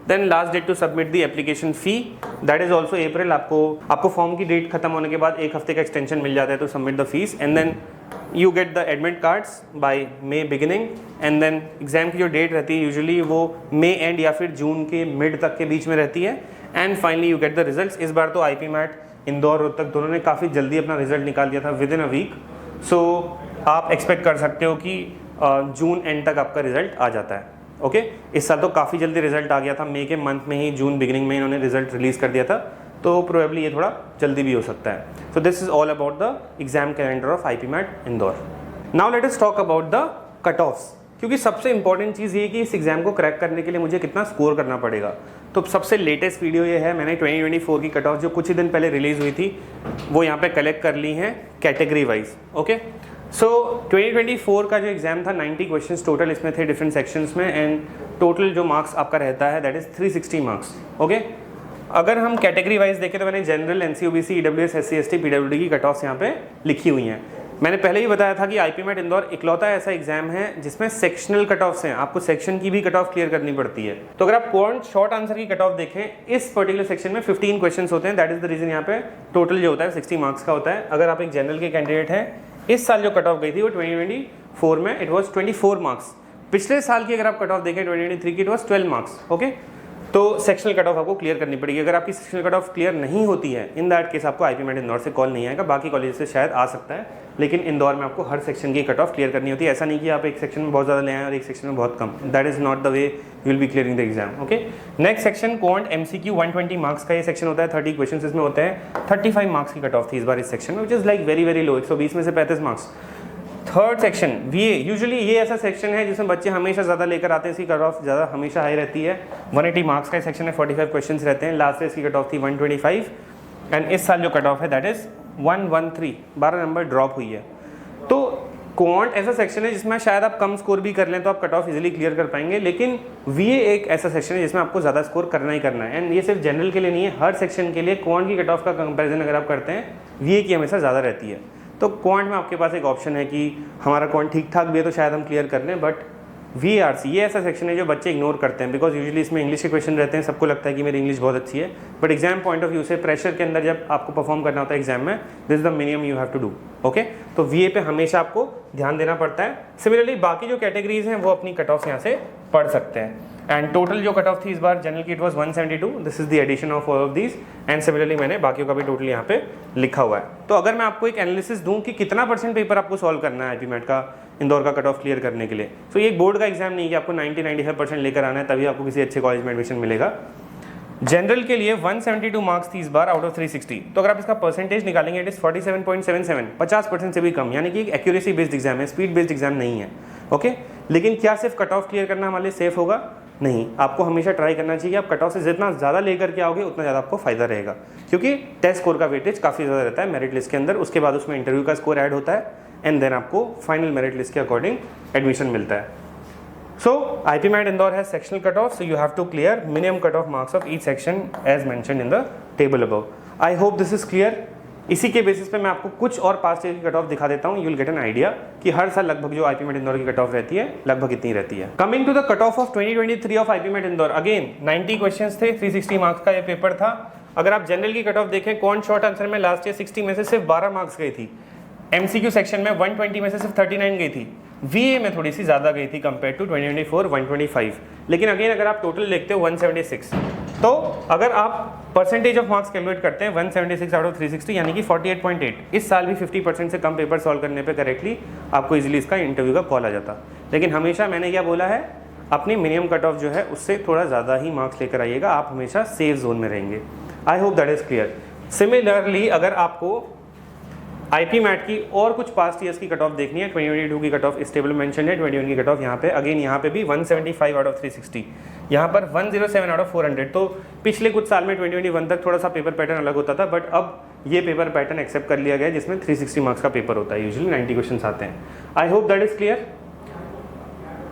Then last date to submit the application fee, that is also April. आपको फॉर्म की डेट खत्म होने के बाद एक हफ्ते का एक्सटेंशन मिल जाता है to submit the fees, and then you get the admit cards by May beginning, and then exam की जो डेट रहती है यूजुअली वो मे एंड या फिर जून के मिड तक के बीच में रहती है, and finally you get the results. इस बार तो IPMAT इंदौर रोहतक दोनों ने काफ़ी जल्दी अपना रिजल्ट निकाल दिया था, विद इन अ वीक। सो आप एक्सपेक्ट कर सकते हो कि जून एंड तक आपका रिजल्ट आ जाता है, ओके। इस साल तो काफ़ी जल्दी रिजल्ट आ गया था, मई के मंथ में ही, जून बिगिनिंग में इन्होंने रिजल्ट रिलीज़ कर दिया था, तो प्रोबेबली ये थोड़ा जल्दी भी हो सकता है। सो this is all about the exam calendar of IPMAT Indore. Now let us talk about the cut offs, क्योंकि सबसे इंपॉर्टेंट चीज़ ये है कि इस एग्जाम को क्रैक करने के लिए मुझे कितना स्कोर करना पड़ेगा। तो सबसे लेटेस्ट वीडियो ये है, मैंने 2024 की कट ऑफ जो कुछ ही दिन पहले रिलीज़ हुई थी वो यहाँ पे कलेक्ट कर ली हैं कैटेगरी वाइज, ओके। सो 2024 का जो एग्जाम था 90 क्वेश्चंस टोटल इसमें थे डिफरेंट सेक्शंस में, एंड टोटल जो मार्क्स आपका रहता है दैट इज़ 360 मार्क्स, ओके। अगर हम कैटेगरी वाइज देखें तो मैंने general, NC OBC EWS SC ST PWD की कट ऑफ्स यहाँ पे लिखी हुई हैं। मैंने पहले ही बताया था कि IPMAT इंदौर इकलौता ऐसा एग्जाम है जिसमें सेक्शनल कट ऑफ्स हैं, आपको सेक्शन की भी कट ऑफ क्लियर करनी पड़ती है। तो अगर आप क्वांट शॉर्ट आंसर की कट ऑफ देखें, इस पर्टिकुलर सेक्शन में 15 क्वेश्चंस होते हैं, दैट इज द रीजन यहाँ पे टोटल जो होता है 60 मार्क्स का होता है। अगर आप एक जनरल के कैंडिडेट हैं, इस साल जो कट ऑफ गई थी वो 2024 में इट वॉज 24 मार्क्स। पिछले साल की अगर आप कट ऑफ देखें 2023 की, इट वॉज 12 मार्क्स, ओके। तो सेक्शनल कट ऑफ आपको क्लियर करनी पड़ेगी। अगर आपकी सेक्शनल कट ऑफ क्लियर नहीं होती है, इन दैट केस आपको IPMAT इंदौर से कॉल नहीं आएगा, बाकी कॉलेज से शायद आ सकता है, लेकिन इंदौर में आपको हर सेक्शन की कट ऑफ क्लियर करनी होती है। ऐसा नहीं कि आप एक सेक्शन में बहुत ज़्यादा ले आए और एक सेक्शन में बहुत कम, that is not the way you will be clearing the exam, okay. Next section quant MCQ 120 marks का ये सेक्शन होता है, 30 क्वेश्चन इसमें होते हैं। 35 मार्क्स की कट ऑफ थी इस बार इस सेक्शन में, which is like very very low, 120 में से 35 marks. Third section VA, usually ये ऐसा सेक्शन है जिसमें बच्चे हमेशा ज़्यादा लेकर आते हैं, इसकी कट ऑफ ज़्यादा हमेशा हाई रहती है। 180 मार्क्स का सेक्शन है, 45 क्वेश्चंस रहते हैं। लास्ट ईयर इसकी कट ऑफ थी 125, एंड इस साल जो कट ऑफ है दैट इज़ 113, 12 नंबर ड्रॉप हुई है। तो क्वांट ऐसा सेक्शन है जिसमें शायद आप कम स्कोर भी कर लें तो आप कट ऑफ इजीली क्लियर कर पाएंगे, लेकिन VA एक ऐसा सेक्शन है जिसमें आपको ज़्यादा स्कोर करना ही करना है। एंड ये सिर्फ जनरल के लिए नहीं है, हर सेक्शन के लिए क्वांट की कट ऑफ का कंपैरिजन अगर आप करते हैं, VA की हमेशा ज़्यादा रहती है। तो क्वांट में आपके पास एक ऑप्शन है कि हमारा क्वांट ठीक ठाक भी है तो शायद हम क्लियर कर लें, बट VARC ये ऐसा सेक्शन है जो बच्चे इग्नोर करते हैं, बिकॉज यूजुअली इसमें इंग्लिश के क्वेश्चन रहते हैं, सबको लगता है कि मेरी इंग्लिश बहुत अच्छी है, but exam point of view से प्रेशर के अंदर जब आपको परफॉर्म करना होता है एग्जाम में, this is the minimum you have to do, okay. तो VA पे हमेशा आपको ध्यान देना पड़ता है। सिमिलरली बाकी जो कैटेगरीज हैं वो अपनी कट ऑफ यहाँ से पढ़ सकते हैं। एंड टोटल जो कट ऑफ थी इस बार जनरल की it was 172, this is the addition of all of these, and similarly मैंने बाकियों का भी टोटल यहाँ पे लिखा हुआ है। तो अगर मैं आपको एक एनालिसिस दूं कि कितना % पेपर आपको सॉल्व करना है IPMAT का इंदौर का कट ऑफ क्लियर करने के लिए, तो ये एक बोर्ड का एग्जाम नहीं है कि आपको 90-95% लेकर आना है तभी आपको किसी अच्छे कॉलेज में एडमिशन मिलेगा। जनरल के लिए 172 मार्क्स थी इस बार आउट ऑफ 360, तो अगर आप इसका परसेंटेज निकालेंगे इट इज 47.77, 50% से भी कम, यानी कि एक एक्यूरेसी बेस्ड एग्जाम है, स्पीड बेस्ड एग्जाम नहीं है, ओके। लेकिन क्या सिर्फ कट ऑफ क्लियर करना हमारे लिए सेफ होगा? नहीं, आपको हमेशा ट्राई करना चाहिए आप कट ऑफ से जितना ज़्यादा लेकर के आओगे उतना ज़्यादा आपको फायदा रहेगा, क्योंकि टेस्ट स्कोर का वेटेज काफ़ी ज़्यादा रहता है मेरिट लिस्ट के अंदर, उसके बाद उसमें इंटरव्यू का स्कोर ऐड होता है, एंड देन आपको फाइनल मेरिट लिस्ट के अकॉर्डिंग एडमिशन मिलता है। So IPMAT Indore has sectional cutoff, so you have to clear minimum cutoff marks of each section as mentioned in the table above. I hope this is clear. इसी के basis पे मैं आपको कुछ और past year की cut off दिखा देता हूँ, you will get an idea कि हर साल लगभग जो IPMAT इंदौर की कट ऑफ रहती है लगभग इतनी रहती है। Coming to the cut off of 2023 of IPMAT Indore, again 90 questions थे, 360 मार्क्स का ये पेपर था। अगर आप जनरल की कट ऑफ देखें, क्वांट शॉर्ट आंसर में लास्ट ईयर 60 में से सिर्फ 12 मार्क्स गई थी, MCQ सेक्शन में 120 में से सिर्फ 39 गई थी, VA में थोड़ी सी ज़्यादा गई थी कंपेयर टू 2024 125, लेकिन अगेन अगर आप टोटल देखते हो 176। तो अगर आप परसेंटेज ऑफ मार्क्स कैलकुलेट करते हैं 176 आउट ऑफ 360 यानी कि 48.8। इस साल भी 50% से कम पेपर सॉल्व करने पे करेक्टली आपको इजीली इसका इंटरव्यू का कॉल आ जाता। लेकिन हमेशा मैंने क्या बोला है, अपनी मिनिमम कट ऑफ जो है उससे थोड़ा ज़्यादा ही मार्क्स लेकर आइएगा, आप हमेशा सेफ जोन में रहेंगे। आई hope that is clear. Similarly अगर आपको आईपी मैट की और कुछ पास्ट ईयर्स की कट ऑफ देखनी है, 2022 की कट ऑफ इस टेबल में मेंशन है, 21 की कट ऑफ यहाँ पे अगेन यहाँ पे भी 175 आउट ऑफ 360, यहाँ पर 107 आउट ऑफ 400। तो पिछले कुछ साल में 2021 तक थोड़ा सा पेपर पैटर्न अलग होता था, बट अब ये पेपर पैटर्न एक्सेप्ट कर लिया गया है जिसमें 360 मार्क्स का पेपर होता है, यूजुअली 90 क्वेश्चन आते हैं। आई hope that is clear.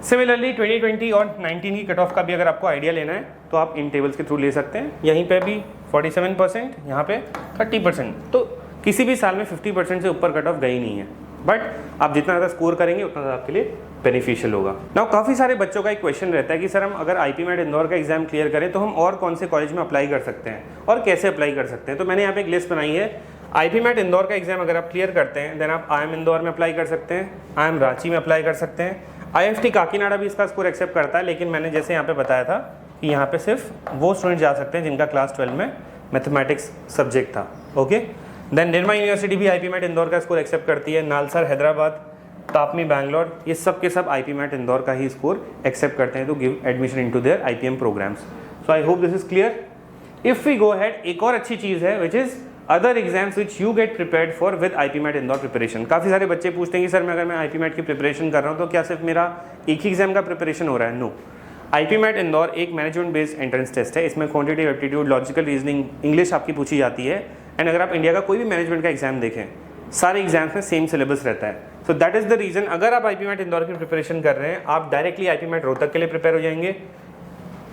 Similarly 2020 और 19 की कट ऑफ का भी अगर आपको आइडिया लेना है तो आप इन टेबल्स के थ्रू ले सकते हैं। यहीं पे भी 47%, यहाँ पे 30%, तो किसी भी साल में 50% से ऊपर कट ऑफ गई नहीं है, बट आप जितना ज़्यादा स्कोर करेंगे उतना ज़्यादा आपके लिए बेनिफिशियल होगा। नाउ काफ़ी सारे बच्चों का एक क्वेश्चन रहता है कि सर हम अगर आईपी मैट इंदौर का एग्जाम क्लियर करें तो हम और कौन से कॉलेज में अप्लाई कर सकते हैं और कैसे अप्लाई कर सकते हैं। तो मैंने यहाँ पे एक लिस्ट बनाई है। आईपी मैट इंदौर का एग्जाम अगर आप क्लियर करते हैं देन आप IIM इंदौर में अप्लाई कर सकते हैं, IIM रांची में अप्लाई कर सकते हैं, IFT काकीनाडा भी इसका स्कोर एक्सेप्ट करता है, लेकिन मैंने जैसे यहाँ पे बताया था कि यहाँ पे सिर्फ वो स्टूडेंट जा सकते हैं जिनका क्लास 12 में मैथमेटिक्स सब्जेक्ट था। ओके, देन निर्मा यूनिवर्सिटी भी आईपी मैट इंदौर का स्कोर एक्सेप्ट करती है, नालसर हैदराबाद, तापमी बैंगलोर, ये सब के सब आईपी मैट इंदौर का ही स्कोर एक्सेप्ट करते हैं to give admission into their IPM programs. So I hope this is clear. If we go ahead, एक और अच्छी चीज़ है which is other exams which you get prepared for with IP mat Indore preparation. काफ़ी सारे बच्चे पूछते हैं कि सर मैं अगर मैं आईपी मैट की प्रिपरेशन कर रहा हूँ तो क्या सिर्फ मेरा एक ही एग्जाम का प्रिपरेशन हो रहा है? नो, आईपी मैट इंदौर एक मैनेजमेंट बेस्ड एंट्रेंस टेस्ट है। इसमें quantitative aptitude, logical reasoning, English आपकी पूछी जाती है। एंड अगर आप इंडिया का कोई भी मैनेजमेंट का एग्जाम देखें, सारे एग्जाम्स में सेम सिलेबस रहता है। So that is the reason अगर आप आईपी मैट इंदौर की प्रिपरेशन कर रहे हैं, आप डायरेक्टली आईपी मैट रोहतक के लिए प्रिपेयर हो जाएंगे,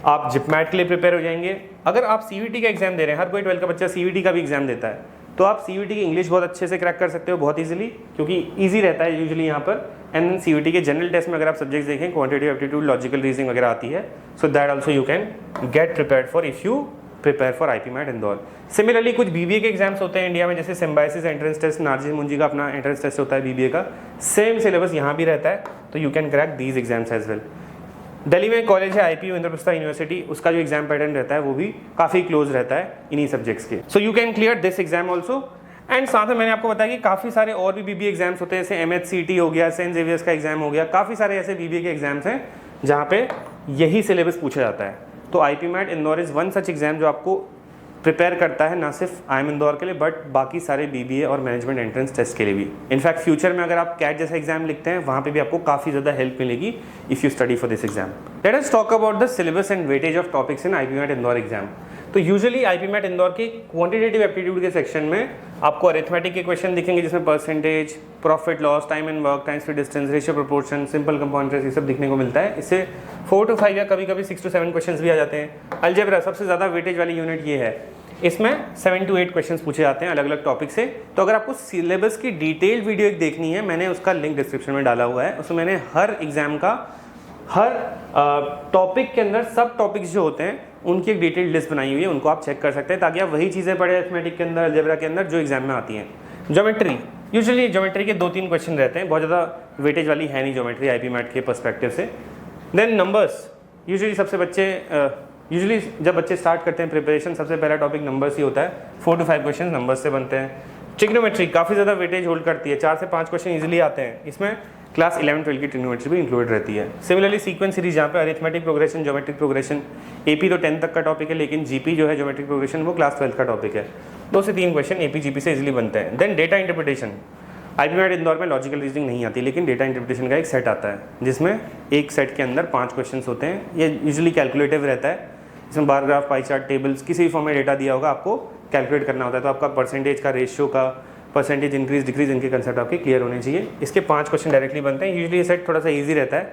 आप जिपमैट के लिए प्रिपेयर हो जाएंगे। अगर आप सीवीटी का एग्जाम दे रहे हैं, हर कोई 12 का बच्चा सीवीटी का भी एग्जाम देता है, तो आप सीवीटी की इंग्लिश बहुत अच्छे से क्रैक कर सकते हो, बहुत इजीली, क्योंकि इजी रहता है यूजुअली यहाँ पर। एंड सीवीटी के जनरल टेस्ट में अगर आप सब्जेक्ट्स देखें, क्वांटिटेटिव एप्टीट्यूड, लॉजिकल रीजनिंग वगैरह आती है, so that also you can get prepared for if you prepare for IP mat Indore. Similarly कुछ बीबीए के एग्जाम्स होते हैं इंडिया में, जैसे सिम्बायोसिस एंट्रेंस टेस्ट, नार्जी मुंजी का अपना एंट्रेंस टेस्ट होता है बीबीए का, सेम सिलेबस यहाँ भी रहता है, तो you can crack these exams as well. Delhi में कॉलेज है IPU इंद्रप्रस्थ यूनिवर्सिटी, उसका जो एग्जाम पैटर्न रहता है वो भी काफ़ी क्लोज रहता है इन्हीं सब्जेक्ट्स के। So you can clear this exam also. And साथ में मैंने आपको बताया कि काफ़ी सारे और भी बीबीए एग्जाम्स होते हैं, जैसे MHCT हो गया, सेंट जेवियर्स का एग्जाम हो गया, काफ़ी सारे ऐसे बीबीए के एग्जाम्स हैं जहाँ पे यही सिलेबस पूछा जाता है। तो IP mat Indore is one such exam जो आपको प्रिपेयर करता है, ना सिर्फ IIM इंदौर के लिए बट बाकी सारे बीबीए और मैनेजमेंट एंट्रेंस टेस्ट के लिए भी। इनफैक्ट फ्यूचर में अगर आप कैट जैसा एग्जाम लिखते हैं, वहाँ पे भी आपको काफ़ी ज़्यादा हेल्प मिलेगी if you study for this exam. Let us talk about the syllabus and weightage of topics in IP mat Indore exam. तो यूजुअली आईपी मैट इंदौर के क्वांटिटेटिव एप्टीट्यूड के सेक्शन में आपको अरिथमेटिक के क्वेश्चन दिखेंगे, जिसमें percentage, profit loss, time and work, time to distance, ratio proportion, simple compound interest, ये सब दिखने को मिलता है। इससे 4 to 5 या कभी कभी 6 to 7 क्वेश्चन भी आ जाते हैं। अलजेब्रा सबसे ज़्यादा वेटेज वाली यूनिट ये है, इसमें 7 to 8 क्वेश्चन पूछे जाते हैं अलग अलग टॉपिक से। तो अगर आपको सिलेबस की डिटेल्ड वीडियो एक देखनी है, मैंने उसका लिंक डिस्क्रिप्शन में डाला हुआ है। उसमें मैंने हर एग्जाम का हर टॉपिक के अंदर सब टॉपिक्स जो होते हैं उनकी एक डिटेल्ड लिस्ट बनाई हुई है, उनको आप चेक कर सकते हैं ताकि आप वही चीज़ें पढ़े अरिथमेटिक के अंदर, अलजेब्रा के अंदर जो एग्जाम में आती हैं। ज्योमेट्री, यूजुअली ज्योमेट्री के 2-3 क्वेश्चन रहते हैं, बहुत ज़्यादा वेटेज वाली है नहीं ज्योमेट्री आईपी मैट के पर्सपेक्टिव से। देन नंबर्स, यूजुअली यूजुअली जब बच्चे स्टार्ट करते हैं प्रिपरेशन, सबसे पहला टॉपिक नंबर्स ही होता है। 4 to 5 क्वेश्चन नंबर्स से बनते हैं। ट्रिग्नोमेट्री काफ़ी ज़्यादा वेटेज होल्ड करती है, 4 से 5 क्वेश्चन इजीली आते हैं। इसमें क्लास 11-12 की ट्रिग्नोमेट्री भी इंक्लूडेड रहती है। सिमिलरली सीक्वेंस सीरीज, जहाँ पे arithmetic progression, geometric progression, AP तो 10 तक का टॉपिक है, लेकिन GP जो है ज्योमेट्रिक प्रोग्रेशन वो क्लास 12 का टॉपिक है। 2 से 3 क्वेश्चन AP GP से इजीली बनते हैं। Then data interpretation, IP mat Indore में लॉजिकल रीजनिंग नहीं आती, लेकिन डेटा इंटरप्रिटेशन का एक सेट आता है, जिसमें एक सेट के अंदर 5 क्वेश्चन होते हैं। ये यूजुअली कैलकुलेटिव रहता है, इसमें bar graph, pie chart, tables, किसी भी फॉर्म में डेटा दिया होगा आपको कैलकुलेट करना होता है। तो आपका परसेंटेज का, रेशियो का, परसेंटेज इंक्रीज डिक्रीज, इनके कंसेप्ट आपके क्लियर होने चाहिए। इसके 5 क्वेश्चन डायरेक्टली बनते हैं। यूजुअली ये सेट थोड़ा सा ईजी रहता है,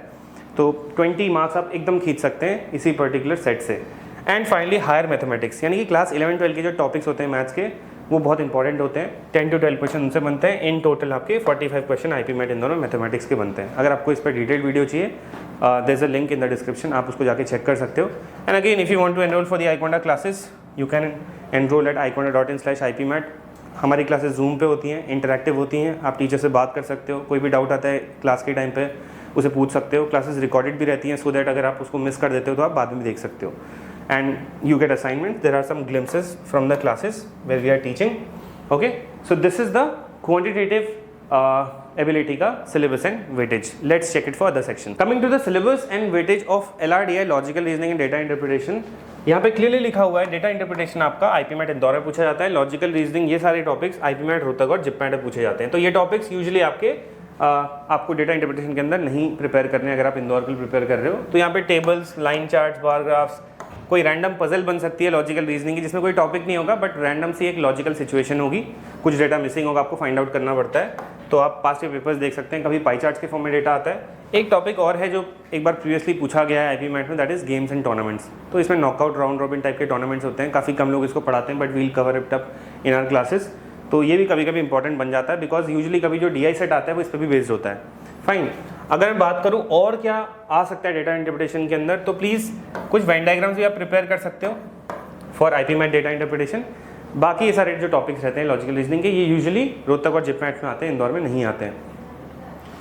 तो 20 मार्क्स आप एकदम खींच सकते हैं इसी पर्टिकुलर सेट से। एंड फाइनली हायर मैथमेटिक्स, यानी कि क्लास 11-12 के जो टॉपिक्स होते हैं मैथ्स के, वो बहुत इंपॉर्टेंट होते हैं। 10 to 12 क्वेश्चन उनसे बनते हैं। इन टोटल आपके 45 क्वेश्चन आईपी मैट इंदौर में मैथमेटिक्स के बनते हैं। अगर आपको इस पर डिटेल्ड वीडियो चाहिए, there is a link in the description, आप उसको जाके चेक कर सकते हो। And again if you want to enrol for the Ikonda classes, you can enrol at ikonda.in/ipmat। हमारी क्लासेस जूम पे होती हैं, इंटरैक्टिव होती हैं, आप टीचर से बात कर सकते हो, कोई भी डाउट आता है क्लास के टाइम पे उसे पूछ सकते हो। क्लासेस रिकॉर्डेड भी रहती हैं, सो दैट अगर आप उसको मिस कर देते हो तो आप बाद में देख सकते हो। and you get assignments. There are some glimpses from the classes where we are teaching. Okay, so this is the quantitative ability का syllabus and weightage. Let's check it for other section. Coming to the syllabus and weightage of LRDI, logical reasoning and data interpretation. यहाँ पे clearly लिखा हुआ है data interpretation आपका IPMAT Indore में पूछा जाता है, लॉजिकल रीजनिंग ये सारे टॉपिक्स आईपीमैट रोहतक और जिपमैट में पूछे जाते हैं। तो ये टॉपिक्स यूजुअली आपको डेटा इंटरप्रिटेशन के अंदर नहीं प्रिपेयर करने हैं अगर आप इंदौर के लिए प्रिपेयर कर रहे हो। तो यहाँ पे टेबल्स, लाइन चार्ट्स, बार ग्राफ्स, कोई रैंडम पजल बन सकती है लॉजिकल रीजनिंग की जिसमें कोई टॉपिक नहीं होगा बट रैंडम सी एक लॉजिकल सिचुएशन होगी, कुछ डेटा मिसिंग होगा, आपको फाइंड आउट करना पड़ता है। तो आप पास्ट के पेपर्स देख सकते हैं, कभी पाई चार्ट्स के फॉर्म में डेटा आता है। एक टॉपिक और है जो एक बार प्रीवियसली पूछा गया है आईपीमैट में, that is games and tournaments. तो इसमें नॉकआउट, राउंड रॉबिन टाइप के टूर्नामेंट्स होते हैं, काफ़ी कम लोग इसको पढ़ाते हैं but we'll cover it up in our classes. तो ये भी कभी कभी इंपॉर्टेंट बन जाता है बिकॉज यूजुअली कभी जो DI सेट आता है वो इस पर भी बेस्ड होता है। फाइन, अगर मैं बात करूँ और क्या आ सकता है डेटा इंटरप्रिटेशन के अंदर, तो प्लीज़ कुछ वेन डायग्राम्स भी आप प्रिपेयर कर सकते हो फॉर आईपीमैट डेटा इंटरप्रिटेशन। बाकी ये सारे जो टॉपिक्स रहते हैं लॉजिकल रीजनिंग के, ये यूजुअली रोहतक और जिपमैट में आते हैं, इंदौर में नहीं आते हैं।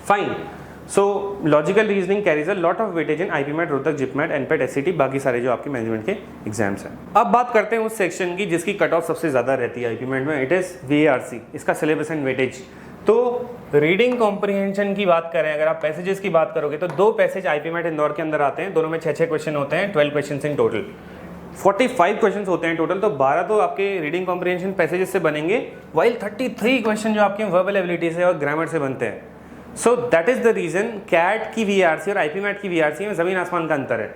Fine, so logical reasoning carries a lot of weightage in IPMAT, Rohtak, JIPMAT, NPAT, SCT, बाकी सारे जो आपके मैनेजमेंट के एग्जाम्स हैं। अब बात करते हैं उस सेक्शन की जिसकी कट ऑफ सबसे ज़्यादा रहती है आईपीमैट में, इट इज़ VARC, इसका सिलेबस एंड वेटेज। तो रीडिंग कॉम्प्रिहेंशन की बात करें, अगर आप पैसेजेस की बात करोगे तो 2 पैसेज आईपीमैट इंदौर के अंदर आते हैं, दोनों में 6-6 क्वेश्चन होते हैं, 12 क्वेश्चन इन टोटल, 45 क्वेश्चन होते हैं टोटल। तो 12 तो आपके रीडिंग कॉम्प्रिहेंशन पैसेजेस से बनेंगे, वाइल 33 क्वेश्चन जो आपके वर्बल एबिलिटी से और ग्रामर से बनते हैं। So that is the reason CAT की VARC और आईपीमैट की VARC में जमीन आसमान का अंतर है।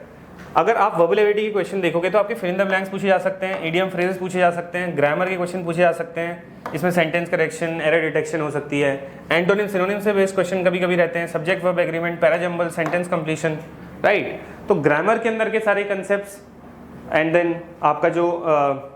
अगर आप वर्बल एबिलिटी के क्वेश्चन देखोगे तो आपके फिल इन द ब्लैंक्स पूछे जा सकते हैं, इडियम फ्रेजेस पूछे जा सकते हैं, ग्रामर के क्वेश्चन पूछे जा सकते हैं, इसमें सेंटेंस करेक्शन, एरर डिटेक्शन हो सकती है, एंटोनिम सिनोनिम से बेस्ड क्वेश्चन कभी कभी रहते हैं, subject verb agreement, parajumble, sentence completion, right. तो ग्रामर के अंदर के सारे कंसेप्ट्स एंड देन आपका जो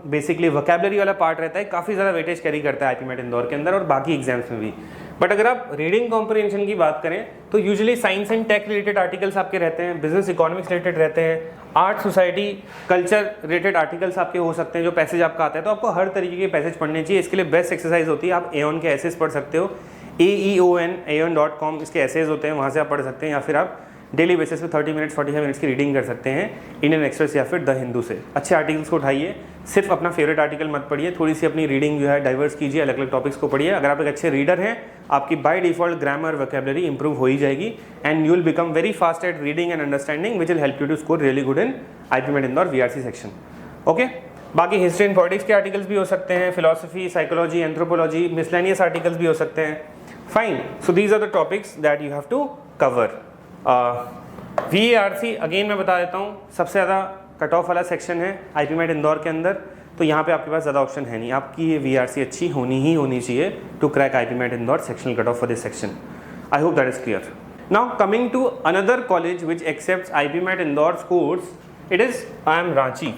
बेसिकली वोकैबुलरी वाला पार्ट रहता है काफ़ी ज़्यादा वेटेज कैरी करता है आईपीमैट इंदौर के अंदर और बाकी एग्जाम्स में भी। बट अगर आप रीडिंग कॉम्प्रिहेंशन की बात करें तो usually science and tech related articles आपके रहते हैं, बिजनेस इकोनॉमिक्स रिलेटेड रहते हैं, art, society, culture related articles आपके हो सकते हैं जो पैसेज आपका आता है। तो आपको हर तरीके के पैसेज पढ़ने चाहिए। इसके लिए बेस्ट एक्सरसाइज होती है, आप एओन के एसेज पढ़ सकते हो, aeon.com इसके एसेज होते हैं, वहाँ से आप पढ़ सकते हैं, या फिर आप डेली बेसिस पे 30 मिनट्स 45 मिनट्स की रीडिंग कर सकते हैं इंडियन एक्सप्रेस या फिर द हिंदू से। अच्छे आर्टिकल्स को उठाइए, सिर्फ अपना फेवरेट आर्टिकल मत पढ़िए, थोड़ी सी अपनी रीडिंग जो है डाइवर्स कीजिए, अलग अलग टॉपिक्स को पढ़िए। अगर आप एक अच्छे रीडर हैं, आपकी by default grammar, vocabulary improve हो ही जाएगी and you will become very fast at reading and understanding which will help you to score really good in IPMAT Indore VARC section. Okay, बाकी हिस्ट्री एंड पॉलिटिक्स के articles भी हो सकते हैं, philosophy, psychology, anthropology, miscellaneous articles भी हो सकते हैं। Fine, so these are the topics that you have to cover. VARC again मैं बता देता हूँ, सबसे ज़्यादा कट ऑफ वाला सेक्शन है आईपीमैट इंदौर के अंदर। तो यहाँ पे आपके पास ज़्यादा ऑप्शन है नहीं, आपकी ये VARC अच्छी होनी ही चाहिए to crack IPMAT Indore sectional cut off for this section. I hope that is clear. Now coming to another college which accepts IPMAT Indore course, it is IIM Ranchi.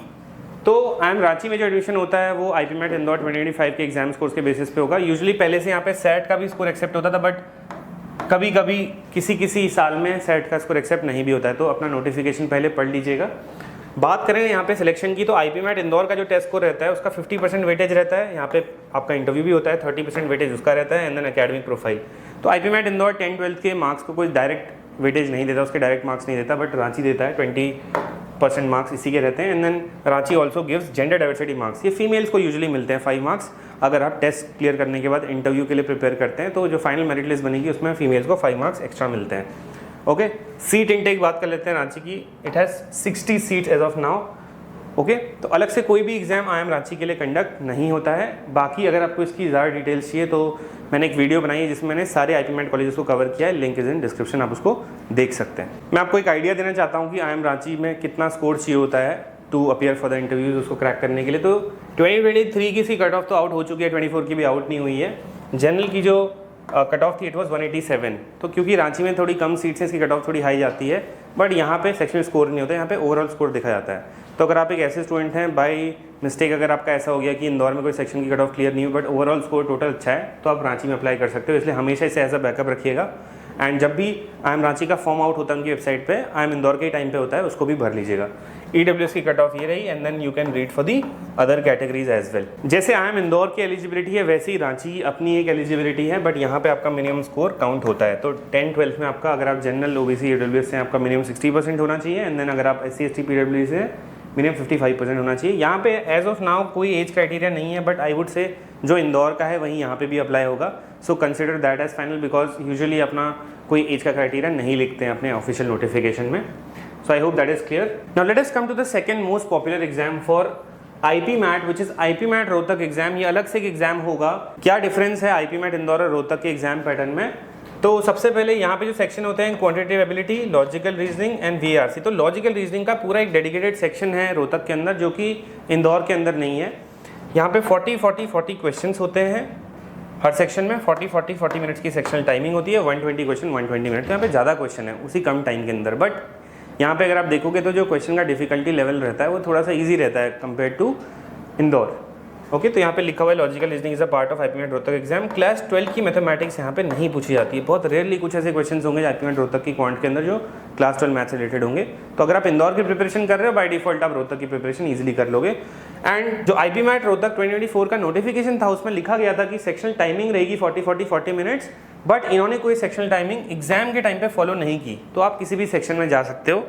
तो IIM रांची में जो एडमिशन होता है वो आईपीमैट इंदौर 2025 के एग्जाम स्कोर्स के basis पे होगा। यूजुअली पहले से यहाँ पे सेट का भी स्कोर एक्सेप्ट होता था, बट कभी कभी किसी साल में सेट का स्कोर एक्सेप्ट नहीं भी होता है, तो अपना नोटिफिकेशन पहले पढ़ लीजिएगा। बात करें यहाँ पे सिलेक्शन की, तो आईपीमैट इंदौर का जो टेस्ट स्कोर रहता है उसका 50% वेटेज रहता है। यहाँ पे आपका इंटरव्यू भी होता है, 30% वेटेज उसका रहता है एंड देन एकेडमिक प्रोफाइल। तो आईपीमैट इंदौर 10-12 के मार्क्स को कोई डायरेक्ट वेटेज नहीं देता, उसके डायरेक्ट मार्क्स नहीं देता, बट रांची देता है। 20% मार्क्स इसी के रहते हैं and then Ranchi also gives gender diversity marks. ये फीमेल्स को यूजुअली मिलते हैं 5 मार्क्स। अगर आप टेस्ट क्लियर करने के बाद इंटरव्यू के लिए प्रिपेयर करते हैं तो जो फाइनल मेरिट लिस्ट बनेगी उसमें फीमेल्स को 5 मार्क्स एक्स्ट्रा मिलते हैं। ओके, सीट इनटेक बात कर लेते हैं रांची की। It has 60 seats as of now. Okay, तो अलग से कोई भी एग्जाम IIM रांची के लिए कंडक्ट नहीं होता है। बाकी अगर आपको इसकी ज़्यादा डिटेल्स चाहिए तो मैंने एक वीडियो बनाई है जिसमें मैंने सारे आईपीमैट कॉलेजेस को कवर किया है, लिंक इज इन डिस्क्रिप्शन, आप उसको देख सकते हैं। मैं आपको एक आइडिया देना चाहता हूँ कि IIM रांची में कितना स्कोर चाहिए होता है to appear for the interviews, उसको क्रैक करने के लिए। तो 2023 की सी कट ऑफ तो आउट हो चुकी है, 24 की भी आउट नहीं हुई है। जनरल की जो कट ऑफ थी इट वाज 187। तो क्योंकि रांची में थोड़ी कम सीट्स हैं, इसकी कट ऑफ थोड़ी हाई जाती है, बट यहाँ पे सेक्शनल स्कोर नहीं होता, यहाँ पे ओवरऑल स्कोर देखा जाता है। तो अगर आप एक ऐसे स्टूडेंट हैं, बाई मिस्टेक अगर आपका ऐसा हो गया कि इंदौर में कोई सेक्शन की कट ऑफ क्लियर नहीं हुई बट ओवरऑल स्कोर टोटल अच्छा है, तो आप रांची में अप्लाई कर सकते हो। इसलिए हमेशा इसे एज अ बैकअप रखिएगा एंड जब भी IIM रांची का फॉर्म आउट होता है उनकी वेबसाइट पे, IIM इंदौर के टाइम पे होता है, उसको भी भर लीजिएगा। EWS की कट ऑफ ये रही and then you can read for the other categories as well. जैसे IIM इंदौर की एलिजिबिलिटी है वैसे ही रांची अपनी एक एलिजिबिलिटी है, बट यहाँ पे आपका मिनिमम स्कोर काउंट होता है। तो 10-12 में आपका, अगर आप जनरल OBC EWS से, आपका मिनिमम 60% होना चाहिए एंड देन अगर आप SC ST PWD से मिनिमम 55% होना चाहिए। यहाँ पे एज ऑफ नाउ कोई एज क्राइटेरिया नहीं है, बट आई वुड से जो इंदौर का है वहीं यहाँ पे भी अप्लाई होगा। So consider that as final, because usually अपना कोई एज का क्राइटेरिया नहीं लिखते हैं अपने ऑफिशियल नोटिफिकेशन में। So I hope that is clear. Now let us come to the second most popular exam for IPMAT, which is IPMAT Rohtak exam. ये अलग से एक एग्जाम होगा। क्या डिफरेंस है IPMAT इंदौर और रोहतक के एग्जाम पैटर्न में? तो सबसे पहले यहाँ पे जो सेक्शन होते हैं quantitative ability, logical reasoning and VRC। तो लॉजिकल रीजनिंग का पूरा एक डेडिकेटेड सेक्शन है रोहतक के अंदर, जो कि इंदौर के अंदर नहीं है। यहाँ पे 40 क्वेश्चंस होते हैं हर सेक्शन में। 40 मिनट्स की सेक्शनल टाइमिंग होती है, 120 क्वेश्चन 120 मिनट। तो यहाँ पे ज़्यादा क्वेश्चन है उसी कम टाइम के अंदर। बट यहाँ पे अगर आप देखोगे तो जो क्वेश्चन का डिफिकल्टी लेवल रहता है वो थोड़ा सा ईजी रहता है कंपेयर टू इंदौर। ओके, तो यहाँ पे लिखा हुआ है logical reasoning is a part of IPMAT Rohtak exam. Class 12 की मैथमेटिक्स यहाँ पे नहीं पूछी जाती है। बहुत रेयरली कुछ ऐसे क्वेश्चंस होंगे IPMAT रोहतक की क्वांट के अंदर जो क्लास 12 मैथ से रिलेटेड होंगे। तो अगर आप इंदौर की प्रिपरेशन कर रहे हो, बाय डिफॉल्ट आप रोहतक की प्रिपरेशन ईजिली कर लोगे। एंड जो IPMAT रोहतक 2024 का नोटिफिकेशन था उसमें लिखा गया था कि सेक्शनल टाइमिंग रहेगी 40 मिनट्स, बट इन्होंने कोई सेक्शनल टाइमिंग एग्जाम के टाइम पे फॉलो नहीं की। तो आप किसी भी सेक्शन में जा सकते हो,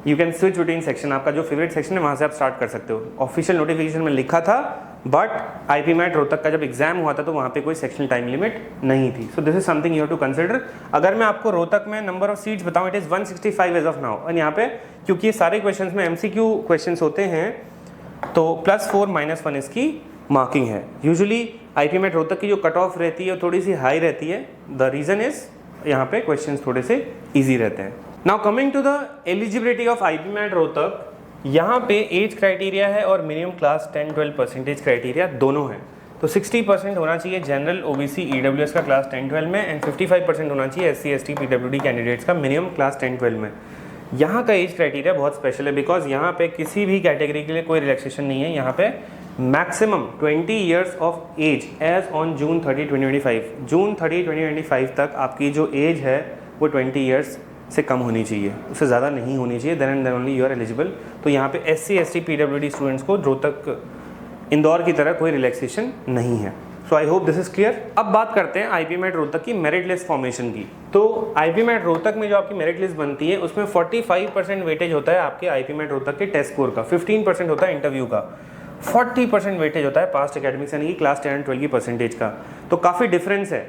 you can switch between section. आपका जो फेवरेट सेक्शन है वहाँ से आप स्टार्ट कर सकते हो। ऑफिशियल नोटिफिकेशन में लिखा था, बट IPMAT रोहतक का जब एग्जाम हुआ था तो वहाँ पे कोई सेक्शनल टाइम लिमिट नहीं थी। So this is something you have to consider. अगर मैं आपको रोहतक में नंबर ऑफ सीट्स बताऊँ, it is 165 as of now. और यहाँ पे क्योंकि ये सारे क्वेश्चंस में MCQ क्वेश्चंस होते हैं, तो +4 -1 इसकी मार्किंग है। यूजुअली IPMAT रोहतक की जो कट ऑफ रहती है वो थोड़ी सी हाई रहती है। द रीज़न इज यहाँ पे क्वेश्चंस थोड़े से ईजी रहते हैं। Now coming to the eligibility of IPMAT Rohtak, यहाँ पे एज क्राइटेरिया है और मिनिमम क्लास 10-12% क्राइटेरिया दोनों है। तो 60% होना चाहिए जनरल OBC EWS का क्लास 10-12 में, एंड 55% होना चाहिए SC ST PWD कैंडिडेट्स का मिनिमम क्लास 10-12 में। यहाँ का एज क्राइटेरिया बहुत स्पेशल है, बिकॉज यहाँ पे किसी भी कैटेगरी के लिए कोई रिलैक्सेशन नहीं है। यहाँ पे maximum 20 years of age as on June 30, 2025। June 30, 2025 तक आपकी जो एज है वो 20 ईयर्स से कम होनी चाहिए, उससे ज़्यादा नहीं होनी चाहिए। Then and then only you are eligible. तो यहाँ पे SC ST PWD स्टूडेंट्स को रोहतक इंदौर की तरह कोई रिलैक्सेशन नहीं है। So I hope this is clear. अब बात करते हैं IPMAT रोहतक की मेरिट लिस्ट फॉर्मेशन की। तो IPMAT रोहतक में जो आपकी मेरिट लिस्ट बनती है उसमें 45% वेटेज होता है आपके IPMAT रोहतक के टेस्ट स्कोर का, 15% होता है इंटरव्यू का, 40% वेटेज होता है पास्ट एकेडमिक्स यानी कि क्लास 10 एंड 12 की परसेंटेज का। तो काफ़ी डिफरेंस है।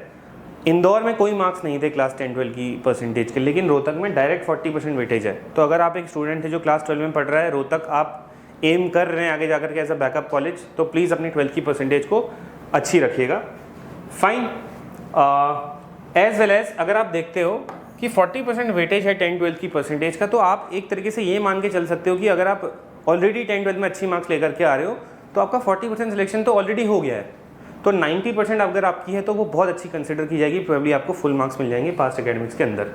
इंदौर में कोई मार्क्स नहीं थे क्लास 10-12 की परसेंटेज के, लेकिन रोहतक में डायरेक्ट 40% वेटेज है। तो अगर आप एक स्टूडेंट है जो क्लास 12 में पढ़ रहा है, रोहतक आप एम कर रहे हैं आगे जाकर के एज अ बैकअप कॉलेज, तो प्लीज़ अपनी 12 की परसेंटेज को अच्छी रखिएगा। फाइन। एज वेल एज अगर आप देखते हो कि 40% वेटेज है 10-12 की परसेंटेज का, तो आप एक तरीके से ये मान के चल सकते हो कि अगर आप ऑलरेडी 10-12 में अच्छी मार्क्स लेकर के आ रहे हो तो आपका 40% सिलेक्शन तो ऑलरेडी हो गया है। तो 90% अगर आपकी है तो वो बहुत अच्छी कंसिडर की जाएगी, प्रोबेबली आपको फुल मार्क्स मिल जाएंगे पास्ट एकेडमिक्स के अंदर।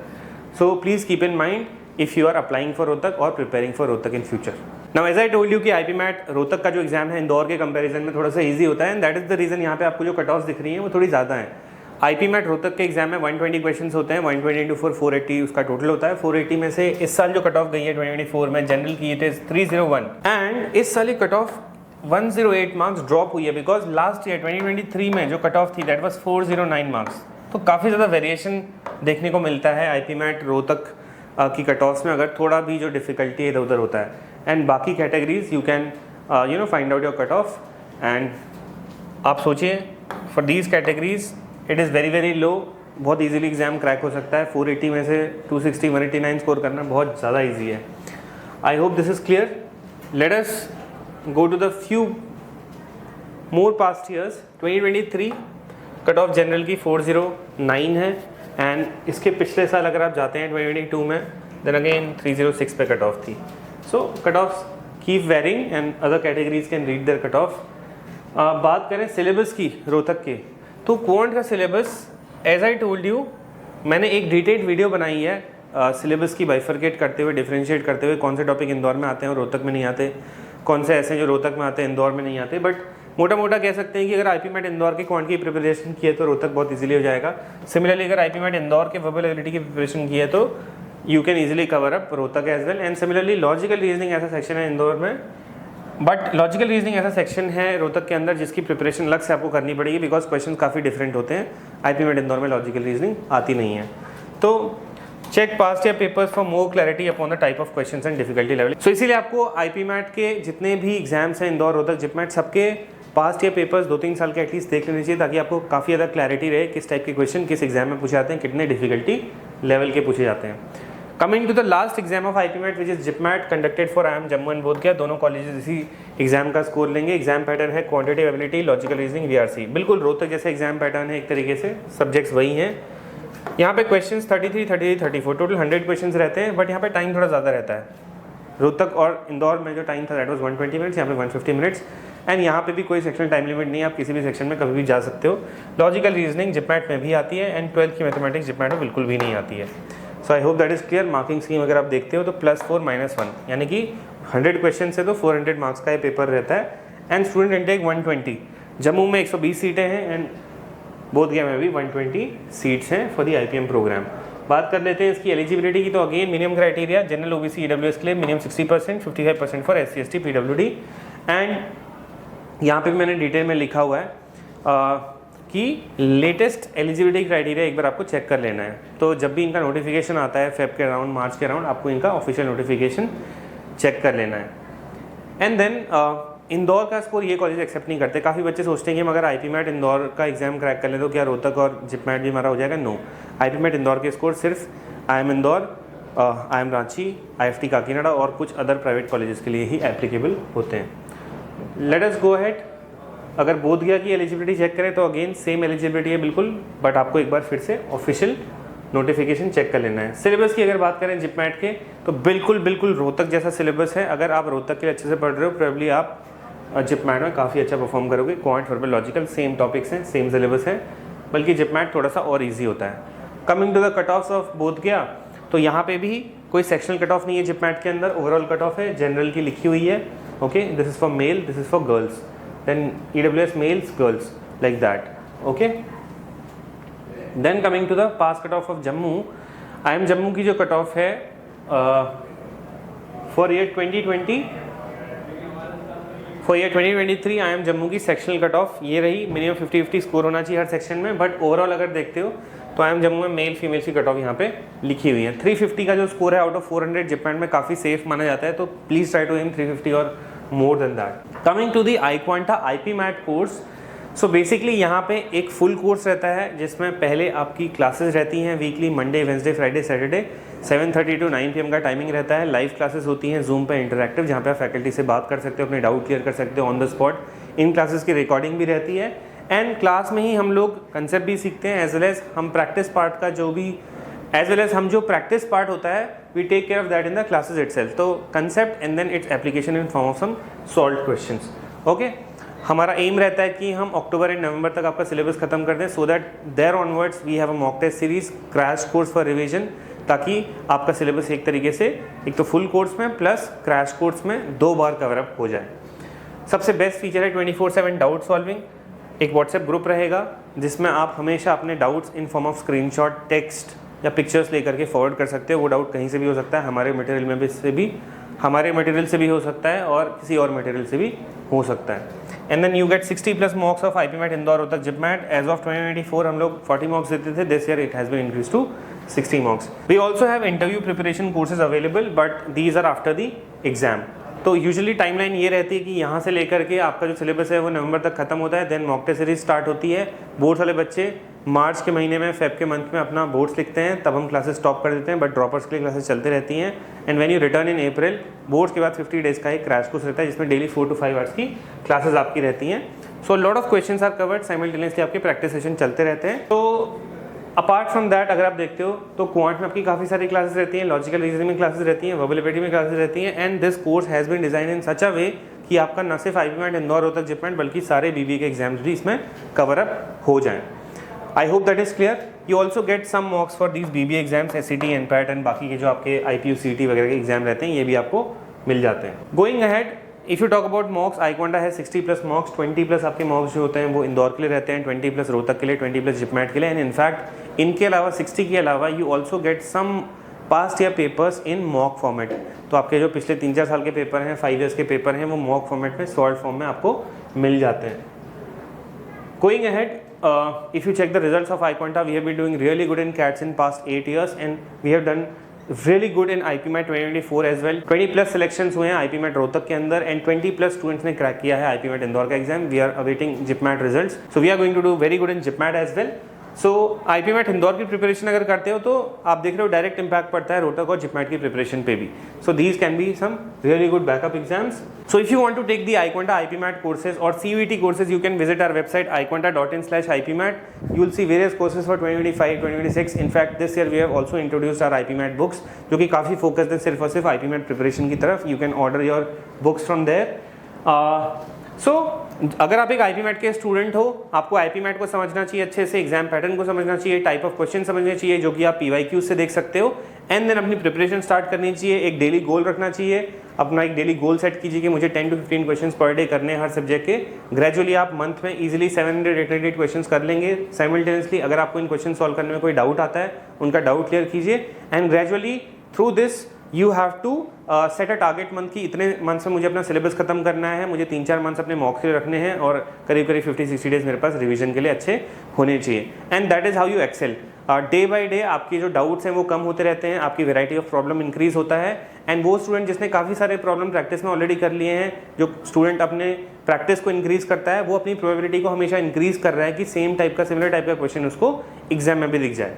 So please keep in mind if you are applying for Rohtak और preparing for Rohtak in future. Now as I told you कि IPMAT रोहतक का जो एग्जाम है इंदौर के कंपैरिजन में थोड़ा सा ईजी होता है, and that is the reason यहाँ पे आपको जो कट ऑफ दिख रही है वो थोड़ी ज़्यादा है। IPMAT रोहतक के एग्जाम में 120 क्वेश्चन होते हैं, 120 × 4 480 उसका टोटल होता है। 480 में से इस साल जो कट ऑफ गई है 2024 में जनरल की इट इज़ 301, एंड इस साल कट ऑफ 108 मार्क्स ड्रॉप हुई है, बिकॉज लास्ट ईयर 2023 में जो कट ऑफ थी दैट वाज 409 मार्क्स। तो काफ़ी ज़्यादा वेरिएशन देखने को मिलता है IPMAT रोहतक की कट ऑफ्स में, अगर थोड़ा भी जो डिफिकल्टी इधर उधर होता है। एंड बाकी categories you can find out your cut off, and आप सोचिए for these categories it is very very low, बहुत ईजिली एग्जाम क्रैक हो सकता है। 480 में से 260 189 स्कोर करना बहुत ज़्यादा ईजी है। आई hope this is clear. Let us go to the few more past years। 2023 cut off general की 409 है, एंड इसके पिछले साल अगर आप जाते हैं 2022 में, देन अगेन 306 पे कट ऑफ थी। So cut off keep varying and other categories can read their cut off. बात करें सिलेबस की रोहतक के, तो क्वांट का syllabus as I told you मैंने एक डिटेल्ड वीडियो बनाई है सिलेबस की बाइफरकेट करते हुए, डिफरेंशिएट करते हुए कौन से टॉपिक इंदौर में आते हैं और रोहतक में नहीं आते, कौन से ऐसे जो रोहतक में आते हैं इंदौर में नहीं आते। बट मोटा मोटा कह सकते हैं कि अगर IPMAT इंदौर की क्वांट की प्रिपरेशन की है तो रोहतक बहुत इजीली हो जाएगा। सिमिलरली अगर IPMAट इंदौर के वर्बल एबिलिटी की प्रिपरेशन की है तो you can easily cover up Rohtak as well. And similarly logical reasoning ऐसा सेक्शन है इंदौर में, बट लॉजिकल रीजनिंग ऐसा सेक्शन है रोहतक के अंदर जिसकी प्रिपरेशन अलग से आपको करनी पड़ेगी, बिकॉज क्वेश्चन काफ़ी डिफरेंट होते हैं। IPMAट इंदौर में लॉजिकल रीजनिंग आती नहीं है। तो check past year papers for more clarity upon the type of questions and difficulty level. So इसीलिए आपको आईपी मैट के जितने भी एग्जाम्स हैं इंदौर, रोहतक, जिपमैट, सबके पास्ट ईयर पेपर्स 2-3 साल के एटलीस्ट देख लेने चाहिए, ताकि आपको काफ़ी ज़्यादा क्लैरिटी रहे किस टाइप के क्वेश्चन किस एग्जाम में पूछे जाते हैं, कितने डिफिकल्टी लेवल के पूछे जाते हैं। Coming to the last exam of IP MAT which is JIPMAT conducted for IIM Jammu and Bodhgaya. दोनों कॉलेजेस इसी एग्जाम का स्कोर लेंगे। एग्जाम पैटर्न है quantitative ability, logical reasoning, VRC। बिल्कुल रोहतक जैसे एग्जाम पैटर्न है एक तरीके से, सब्जेक्ट्स वही हैं। यहाँ पे क्वेश्चंस 33, 33, 34 टोटल 100 क्वेश्चंस रहते हैं, बट यहाँ पे टाइम थोड़ा ज़्यादा रहता है। रोहतक और इंदौर में जो टाइम था दैट वाज 120 मिनट्स, यहाँ पे 150 मिनट्स। एंड यहाँ पे भी कोई सेक्शन टाइम लिमिट नहीं है, आप किसी भी सेक्शन में कभी भी जा सकते हो। लॉजिकल रीजनिंग जिपमैट में भी आती है एंड 12th की मैथमेटिक्स जिपमैट में बिल्कुल भी नहीं आती है। So I hope that is clear. Marking scheme अगर आप देखते हो तो +4 -1 यानी कि 100 क्वेश्चन से तो 400 मार्क्स का ये पेपर रहता है। एंड स्टूडेंट इनटेक 120, जम्मू में 120 सीटें हैं एंड बोधगया में भी 120 सीट्स हैं फॉर दी IPM प्रोग्राम। बात कर लेते हैं इसकी एलिजिबिलिटी की। तो again minimum criteria general OBC EWS के लिए minimum 60%, 55% for SC ST PWD। And यहाँ पे भी मैंने डिटेल में लिखा हुआ है कि लेटेस्ट एलिजिबिलिटी क्राइटेरिया एक बार आपको चेक कर लेना है। तो जब भी इनका नोटिफिकेशन आता है फेब के अराउंड, मार्च के अराउंड, आपको इनका ऑफिशियल नोटिफिकेशन चेक कर लेना है। एंड देन इंदौर का स्कोर ये कॉलेज एक्सेप्ट नहीं करते। काफ़ी बच्चे सोचते हैं कि हम अगर आईपी मैट इंदौर का एग्जाम क्रैक कर ले तो क्या रोहतक और जिपमैट भी हमारा हो जाएगा? नो, आईपी मैट इंदौर के स्कोर सिर्फ IIM Indore, IIM Ranchi, IFT Kakinada और कुछ अदर प्राइवेट कॉलेजेस के लिए ही एप्लीकेबल होते हैं। Let us go ahead. अगर बोधगया की एलिजिबिलिटी चेक करें तो अगेन सेम एलिजिबिलिटी है बिल्कुल, बट आपको एक बार फिर से ऑफिशियल नोटिफिकेशन चेक कर लेना है। सिलेबस की अगर बात करें जिपमैट के तो बिल्कुल रोहतक जैसा सिलेबस है। अगर आप रोहतक के लिए अच्छे से पढ़ रहे हो प्रोबेबली आप जिपमैट में काफ़ी अच्छा परफॉर्म करोगे। Quant, verbal, logical same topics हैं, सेम सिलेबस है, बल्कि जिपमैट थोड़ा सा और ईजी होता है। Coming to the cut offs of Bodhgaya, तो यहाँ पे भी कोई सेक्शनल कट ऑफ नहीं है जिपमैट के अंदर। ओवरऑल कट ऑफ है, जनरल की लिखी हुई है। Okay, this is for male, this is for girls, then EWS males, girls, like that. Okay, then coming to the pass cut off of Jammu, IIM Jammu की जो कट ऑफ है for year 2023 IIM Jammu की sectional cut off ये रही। Minimum 50-50 score होना चाहिए हर section में, but overall अगर देखते हो तो IIM जम्मू में मेल फीमेल की कट ऑफ यहाँ पे लिखी हुई है। 350 का जो स्कोर है आउट ऑफ 400 जिपमैट में काफ़ी सेफ माना जाता है, तो प्लीज ट्राई टू एम 350 और more than that. Coming to the iQuanta IP MAT course, so basically यहाँ पे एक फुल कोर्स रहता है जिसमें पहले आपकी क्लासेस रहती हैं weekly, Monday, Wednesday, Friday, Saturday, 7:30 to 9 PM का टाइमिंग रहता है। लाइव क्लासेस होती हैं जूम पे इंटरैक्टिव, जहाँ पे आप फैकल्टी से बात कर सकते हो, अपने डाउट क्लियर कर सकते हो on the spot. In classes की रिकॉर्डिंग भी रहती है एंड क्लास में ही हम लोग कंसेप्ट भी सीखते हैं, एज वेल एज हम प्रैक्टिस पार्ट का जो भी हम जो प्रैक्टिस पार्ट होता है we take care of that in the classes itself. तो concept and then its application in form of some solved questions. Okay, हमारा एम रहता है कि हम अक्टूबर एंड नवंबर तक आपका सिलेबस खत्म कर दें, so that there onwards we have a mock test series, crash course for revision, ताकि आपका सिलेबस एक तरीके से एक तो फुल कोर्स में प्लस क्रैश कोर्स में 2 बार कवर अप हो जाए। सबसे बेस्ट फीचर है 24/7 डाउट सॉल्विंग। एक व्हाट्सएप ग्रुप रहेगा जिसमें आप हमेशा अपने doubts in form of screenshot, text या पिक्चर्स लेकर के फॉरवर्ड कर सकते हो। वो डाउट कहीं से भी हो सकता है, हमारे मटेरियल में भी हमारे मटेरियल से भी हो सकता है और किसी और मटेरियल से भी हो सकता है। And then you get 60+ mocks of IP mat Indore, Rohtak, JIPMAT. As of 2024 हम लोग 40 मॉक्स देते थे, this year it has been increase to 60 mocks. We also have interview preparation courses available, but these are after the exam. तो usually timeline ये रहती है कि यहाँ से लेकर के आपका जो सिलेबस है वो नवंबर तक खत्म होता है, then mock test series start होती है। बोर्ड्स वाले बच्चे मार्च के महीने में, फेब के मंथ में अपना बोर्ड्स लिखते हैं, तब हम क्लासेस स्टॉप कर देते हैं, बट ड्रॉपर्स के लिए क्लासेस चलते रहती हैं। And when you return in April, boards के बाद 50 डेज का एक क्रैश कोर्स रहता है जिसमें डेली 4 to 5 आवर्स की क्लासेस आपकी रहती हैं। So lot of questions are covered, simultaneously आपके प्रैक्टिस सेशन चलते रहते हैं। तो अपार्ट फ्रॉम दैट अगर आप देखते हो तो क्वांट में आपकी काफ़ी सारी क्लासेस रहती हैं, लॉजिकल रीजनिंग में क्लासेस रहती हैं, वर्बल एबिलिटी में क्लासेस रहती हैं। And this course has been design in such a way कि आपका न सिर्फ IP mat Indore, Rohtak, JIPMAT बल्कि सारे बीबीए के एग्जाम्स भी इसमें कवर अप हो जाएं। I hope that is clear. You also get some mocks for these BBA exams, SCT, NPAT and बाकी के जो आपके IPU, CET वगैरह के एग्जाम रहते हैं, ये भी आपको मिल जाते हैं। Going ahead, if you talk about मॉक्स, iQuanta है 60+ मॉक्स, 20+ आपके मॉक्स जो होते हैं वो इंदौर के लिए रहते हैं, 20+ रोहतक के लिए, 20+ जिपमैट के लिए। एंड इनफैक्ट इनके अलावा 60 के अलावा you also get some past year papers in mock format. तो आपके जो पिछले 3-4 साल के पेपर हैं, 5 ईयर्स के पेपर हैं, वो मॉक फॉर्मेट में, सॉल्व फॉर्म में आपको मिल जाते हैं। Going ahead, if you check the results of iQuanta, we have been doing really good in CATs in past 8 years, and we have done really good in IPMAT 2024 as well. 20+ selections हुए हैं IPMAT Rohtak के अंदर, and 20+ students ने crack किया है IPMAT Indore का exam. We are awaiting JIPMAT results, so we are going to do very good in JIPMAT as well. So IPMAT Indore की preparation अगर करते हो तो आप देख रहे हो डायरेक्ट इंपैक्ट पड़ता है रोहतक और जिपमैट की प्रिपरेशन पे भी. So these can be some really good backup exams. So if you want to take the iQuanta IPMAT courses or CUET courses, you can visit our website iQuanta.in/IPMAT. You will see various courses for 2025, 2026. In fact, this year we have also introduced our IPMAT books, जो कि काफ़ी focused है सिर्फ और सिर्फ IPMAT preparation की तरफ. You can order your books from there. सो अगर आप एक IPMAT के स्टूडेंट हो, आपको IPMAT को समझना चाहिए अच्छे से, एग्जाम पैटर्न को समझना चाहिए, टाइप ऑफ क्वेश्चन समझने चाहिए जो कि आप PYQ से देख सकते हो, एंड देन अपनी प्रिपरेशन स्टार्ट करनी चाहिए. एक डेली गोल रखना चाहिए, अपना एक डेली गोल सेट कीजिए कि मुझे 10 to 15 क्वेश्चंस पर डे करने हैं हर सब्जेक्ट के. ग्रेजुअली आप मंथ में इजीली 700-800 क्वेश्चंस कर लेंगे साइमल्टेनियसली. अगर आपको इन क्वेश्चन सॉल्व करने में कोई डाउट आता है, उनका डाउट क्लियर कीजिए, and gradually through this you have to set a target month की इतने मंथ्स में मुझे अपना सिलेबस खत्म करना है, मुझे 3-4 मंथ्स अपने मॉक के लिए रखने हैं, और करीब 50-60 डेज मेरे पास रिवीजन के लिए अच्छे होने चाहिए. And that is how you excel. Day by day आपकी जो डाउट्स हैं वो कम होते रहते हैं, आपकी वेराइटी ऑफ प्रॉब्लम इंक्रीज होता है. एंड वो स्टूडेंट जिसने काफ़ी सारे प्रॉब्लम प्रैक्टिस में ऑलरेडी कर लिए हैं, जो स्टूडेंट अपने प्रैक्टिस को इंक्रीज करता है, वो अपनी प्रोबेबिलिटी को हमेशा इंक्रीज कर रहा है कि सिमिलर टाइप का क्वेश्चन उसको एग्जाम में भी दिख जाए.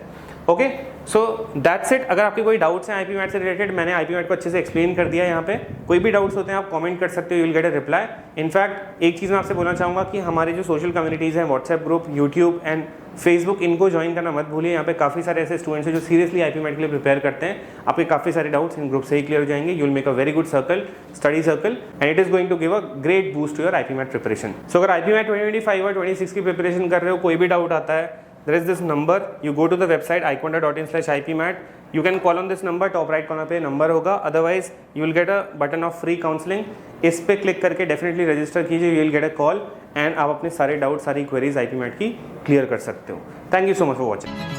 Okay, so that's it. अगर आपके कोई डाउट्स हैं IPMAT से रिलेटेड, मैंने IPMAT को अच्छे से एक्सप्लेन कर दिया है यहाँ पे. कोई भी डाउट्स होते हैं आप कमेंट कर सकते हो, you will get a reply. In fact एक चीज़ मैं आपसे बोलना चाहूँगा कि हमारे जो सोशल कम्युनिटीज़ हैं, WhatsApp group, YouTube and Facebook, इनको ज्वाइन करना मत भूलिए. यहाँ पे काफ़ी सारे ऐसे स्टूडेंट्स हैं जो सीरियसली IPMAT के लिए प्रिपेयर करते हैं. आपके काफ़ी सारे डाउट्स इन ग्रुप से ही क्लियर हो जाएंगे. You will make a very good circle, study circle, and it is going to give a great boost to your IPMAT preparation. So अगर IPMAT 2025 और 26 की प्रिपरेशन कर रहे हो, कोई भी डाउट आता है, there is this number, you go to the website iQuanta.in/IPMAT. you can call on this number, top right corner पे नंबर होगा. otherwise you will get a button of free counseling. इस पे क्लिक करके definitely register कीजिए, you will get a call, and आप अपने सारे doubt, सारी क्वेरीज IPMAT की क्लियर कर सकते हो. Thank you so much for watching.